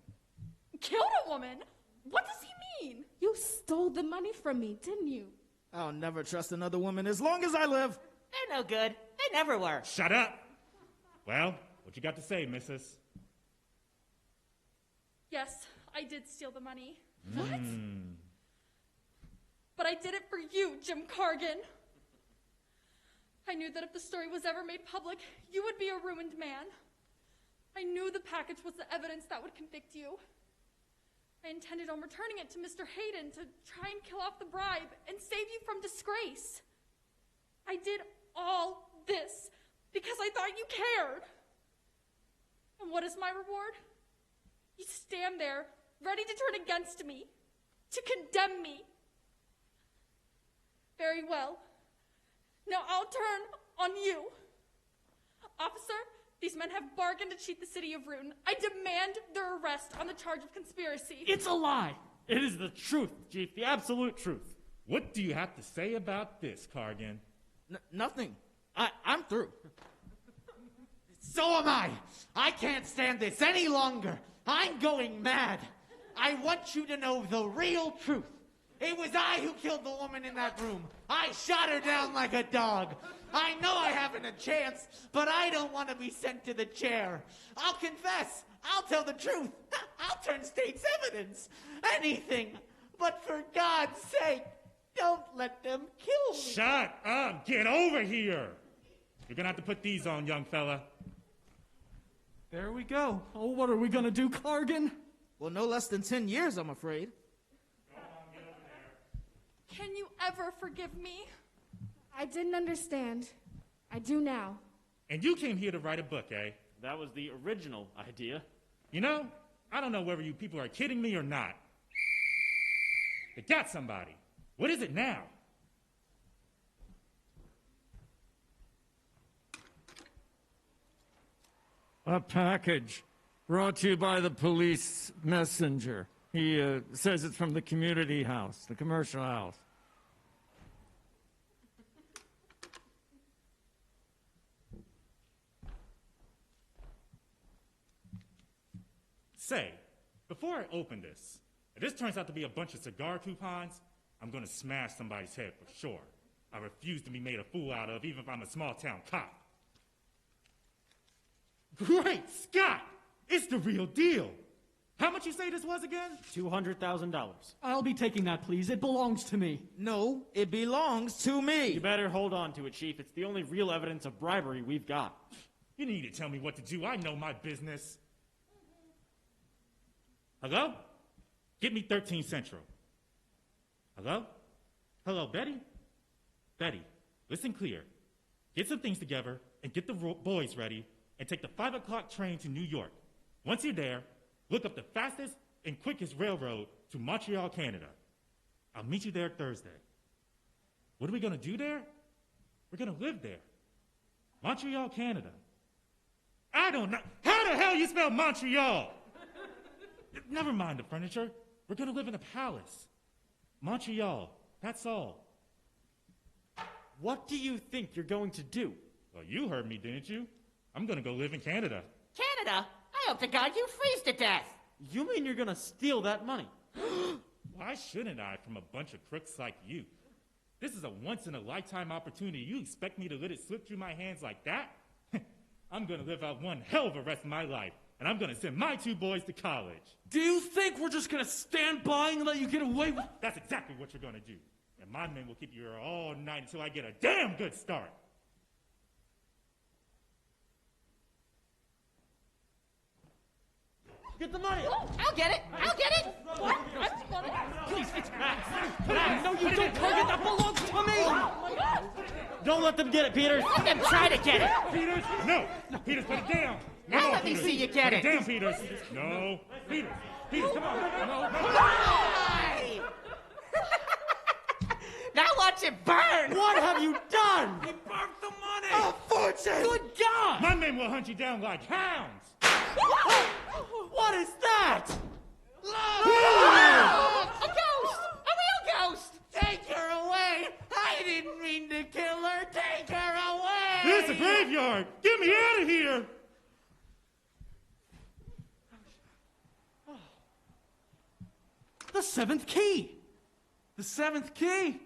Killed a woman? What does he mean? You stole the money from me, didn't you? I'll never trust another woman as long as I live. They're no good. They never were. Shut up! Well, what you got to say, missus? Yes, I did steal the money. What? But I did it for you, Jim Cargan. I knew that if the story was ever made public, you would be a ruined man. I knew the package was the evidence that would convict you. I intended on returning it to Mr. Hayden to try and kill off the bribe and save you from disgrace. I did all this because I thought you cared. And what is my reward? You stand there, ready to turn against me, to condemn me. Very well. Now I'll turn on you. Officer, these men have bargained to cheat the city of Rune. I demand their arrest on the charge of conspiracy. It's a lie. It is the truth, Chief, the absolute truth. What do you have to say about this, Cargan? Nothing. I'm through. So am I. I can't stand this any longer. I'm going mad. I want you to know the real truth. It was I who killed the woman in that room. I shot her down like a dog. I know I haven't a chance, but I don't want to be sent to the chair. I'll confess. I'll tell the truth. I'll turn state's evidence. Anything. But for God's sake, don't let them kill me. Shut up! Get over here! You're gonna have to put these on, young fella. There we go. Oh, what are we gonna do, Cargan? Well, no less than 10 years, I'm afraid. Can you ever forgive me? I didn't understand. I do now. And you came here to write a book, eh? That was the original idea. You know, I don't know whether you people are kidding me or not. They got somebody. What is it now? A package brought to you by the police messenger. He says it's from the community house, the commercial house. Say, before I open this, if this turns out to be a bunch of cigar coupons, I'm gonna smash somebody's head for sure. I refuse to be made a fool out of, even if I'm a small-town cop. Great Scott! It's the real deal! How much you say this was again? $200,000. I'll be taking that, please. It belongs to me. No, it belongs to me. You better hold on to it, Chief. It's the only real evidence of bribery we've got. You need to tell me what to do. I know my business. Hello? Get me 13 Central. Hello? Hello, Betty? Betty, listen clear. Get some things together and get the boys ready and take the 5 o'clock train to New York. Once you're there, look up the fastest and quickest railroad to Montreal, Canada. I'll meet you there Thursday. What are we gonna do there? We're gonna live there. Montreal, Canada. I don't know. How the hell you spell Montreal? Never mind the furniture. We're gonna live in a palace. Montreal, that's all. What do you think you're going to do? Well, you heard me, didn't you? I'm gonna go live in Canada. Canada? I hope to God you freeze to death. You mean you're gonna steal that money? Why shouldn't I from a bunch of crooks like you? This is a once-in-a-lifetime opportunity. You expect me to let it slip through my hands like that? I'm gonna live out one hell of a rest of my life, and I'm gonna send my 2 boys to college. Do you think we're just gonna stand by and let you get away with... That's exactly what you're gonna do. And my men will keep you here all night until I get a damn good start. Get the money! I'll get it! I'll get it! What? I don't want it. Please, it's no, you don't, Cargan. That belongs to me. Don't let them get it, Peters. Let them try to get it. Peters, no! Peters, put it down! Now No, let me Peters. see you get Put it. down, Peters! No! Peters! Peters, come on! No! Why? Now watch it burn! What have you done? He burnt the money! A fortune! Good God! My men will hunt you down like hounds! What is that? A ghost! This is a graveyard! Get me out of here! The seventh key! The seventh key!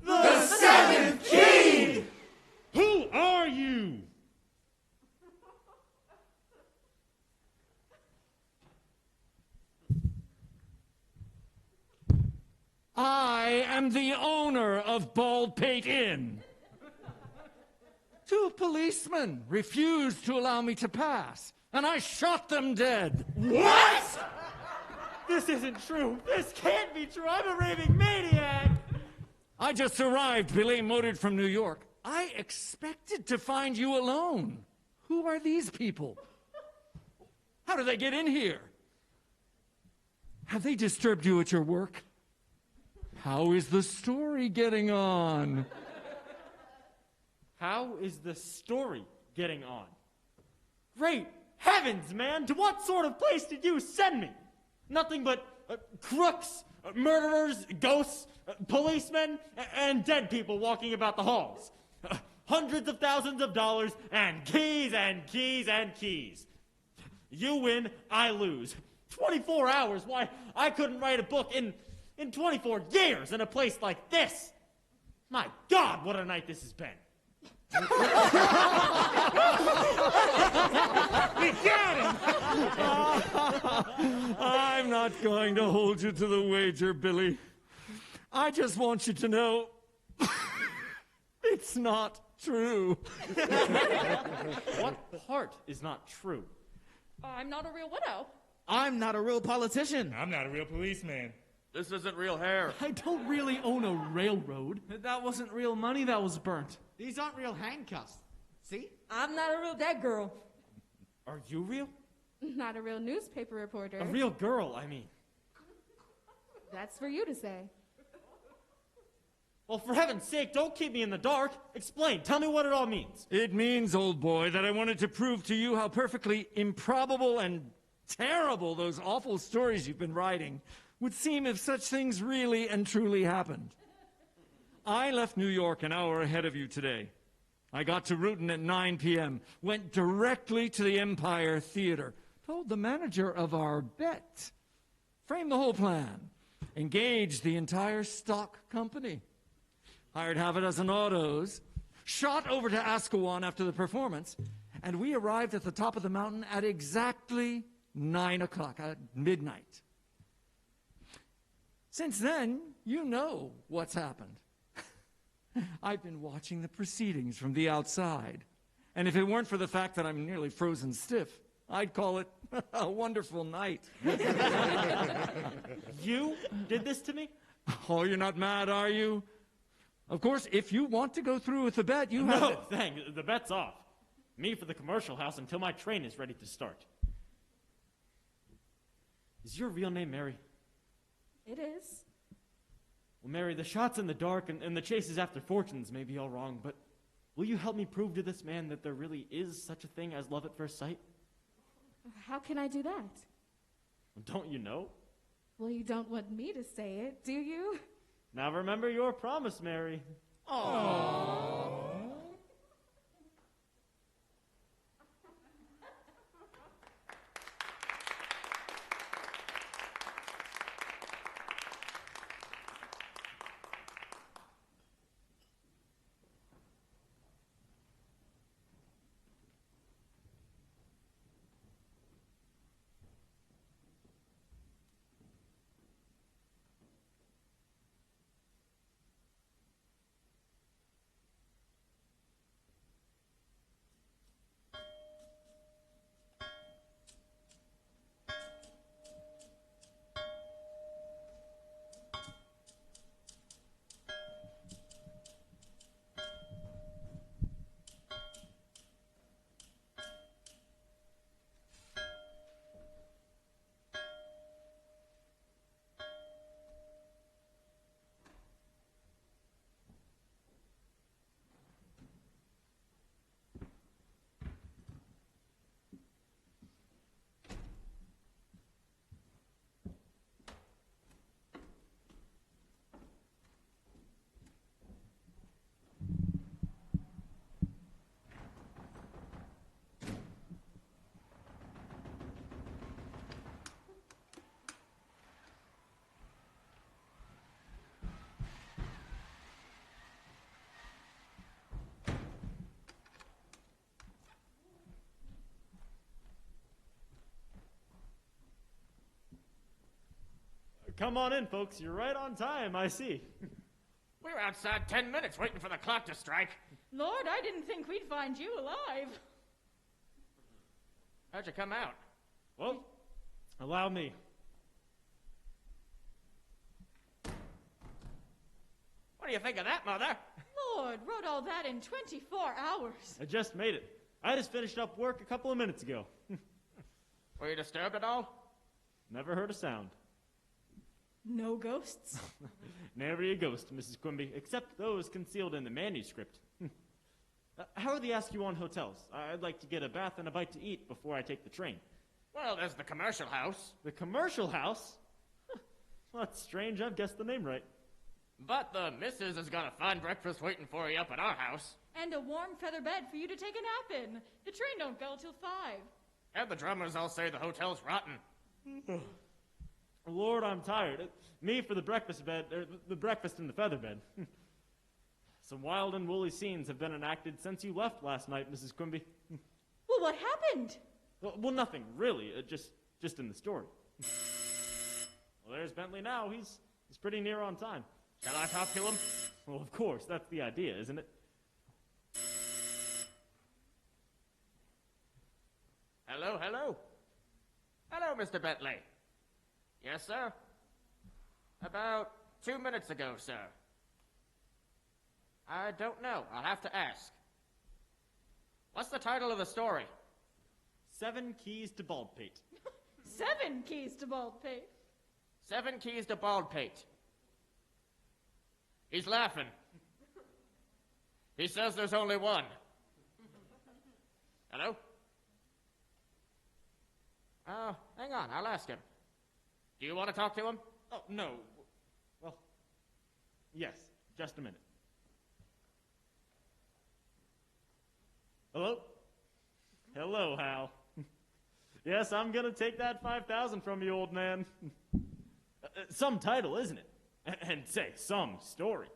The seventh key! Who are you? I am the owner of Baldpate Inn. Two policemen refused to allow me to pass, and I shot them dead. What? This isn't true. This can't be true. I'm a raving maniac. I just arrived, Billy, motored from New York. I expected to find you alone. Who are these people? How did they get in here? Have they disturbed you at your work? How is the story getting on? How is the story getting on? Great heavens, man! To what sort of place did you send me? Nothing but crooks, murderers, ghosts, policemen, and dead people walking about the halls. Hundreds of thousands of dollars, and keys and keys and keys. You win, I lose. 24 hours? Why, I couldn't write a book in 24 years in a place like this. My God, what a night this has been. We got him! I'm not going to hold you to the wager, Billy. I just want you to know it's not true. What part is not true? I'm not a real widow. I'm not a real politician. I'm not a real policeman. This isn't real hair. I don't really own a railroad. That wasn't real money that was burnt. These aren't real handcuffs. See? I'm not a real dead girl. Are you real? Not a real newspaper reporter. A real girl, I mean. That's for you to say. Well, for heaven's sake, don't keep me in the dark. Explain. Tell me what it all means. It means, old boy, that I wanted to prove to you how perfectly improbable and terrible those awful stories you've been writing would seem if such things really and truly happened. I left New York an hour ahead of you today. I got to Reuton at 9 p.m., went directly to the Empire Theater, told the manager of our bet, framed the whole plan, engaged the entire stock company, hired half a dozen autos, shot over to Ascalon after the performance, and we arrived at the top of the mountain at exactly 9 o'clock, at midnight. Since then, you know what's happened. I've been watching the proceedings from the outside. And if it weren't for the fact that I'm nearly frozen stiff, I'd call it a wonderful night. You did this to me? Oh, you're not mad, are you? Of course, if you want to go through with the bet, you have... No, thanks. The bet's off. Me for the commercial house until my train is ready to start. Is your real name Mary? It is. Well, Mary, the shots in the dark and the chases after fortunes may be all wrong, but will you help me prove to this man that there really is such a thing as love at first sight? How can I do that? Don't you know? Well, you don't want me to say it, do you? Now remember your promise, Mary. Aww. Come on in, folks. You're right on time, I see. We were outside 10 minutes waiting for the clock to strike. Lord, I didn't think we'd find you alive. How'd you come out? Well, allow me. What do you think of that, Mother? Lord, wrote all that in 24 hours. I just made it. I just finished up work a couple of minutes ago. Were you disturbed at all? Never heard a sound. No ghosts? Never a ghost, Mrs. Quimby, except those concealed in the manuscript. How are the Askewan hotels? I'd like to get a bath and a bite to eat before I take the train. Well, there's the commercial house. The commercial house? Well, that's strange. I've guessed the name right. But the missus has got a fine breakfast waiting for you up at our house. And a warm feather bed for you to take a nap in. The train don't go till 5. And the drummers all say the hotel's rotten. Lord, I'm tired. Me for the breakfast bed, or the breakfast in the feather bed. Some wild and woolly scenes have been enacted since you left last night, Mrs. Quimby. Well, what happened? Well, nothing really. Just in the story. Well, there's Bentley now. He's pretty near on time. Shall I talk to him? Well, of course. That's the idea, isn't it? Hello, hello. Hello, Mr. Bentley. Yes, sir? About 2 minutes ago, sir. I don't know. I'll have to ask. What's the title of the story? 7 Keys to Baldpate. 7 keys to Baldpate. 7 keys to Baldpate. He's laughing. He says there's only one. Hello? Hang on, I'll ask him. Do you want to talk to him? Oh, no. Well, yes, just a minute. Hello? Hello, Hal. Yes, I'm gonna take that 5,000 from you, old man. Some title, isn't it? And say, some story.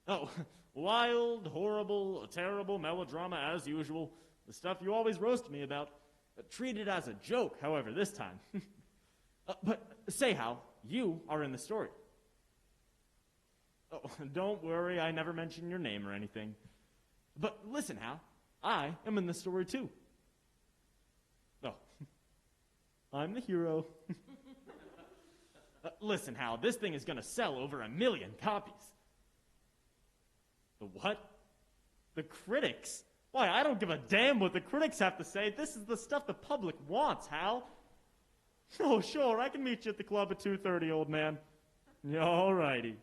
Oh, wild, horrible, terrible melodrama as usual. The stuff you always roast me about. Treated as a joke, however, this time. But say, Hal, you are in the story. Oh, don't worry, I never mention your name or anything. But listen, Hal, I am in the story too. Oh, I'm the hero. Listen, Hal, this thing is going to sell over 1 million copies. The what? The critics? Why, I don't give a damn what the critics have to say. This is the stuff the public wants, Hal. Oh, sure, I can meet you at the club at 2:30, old man. All righty.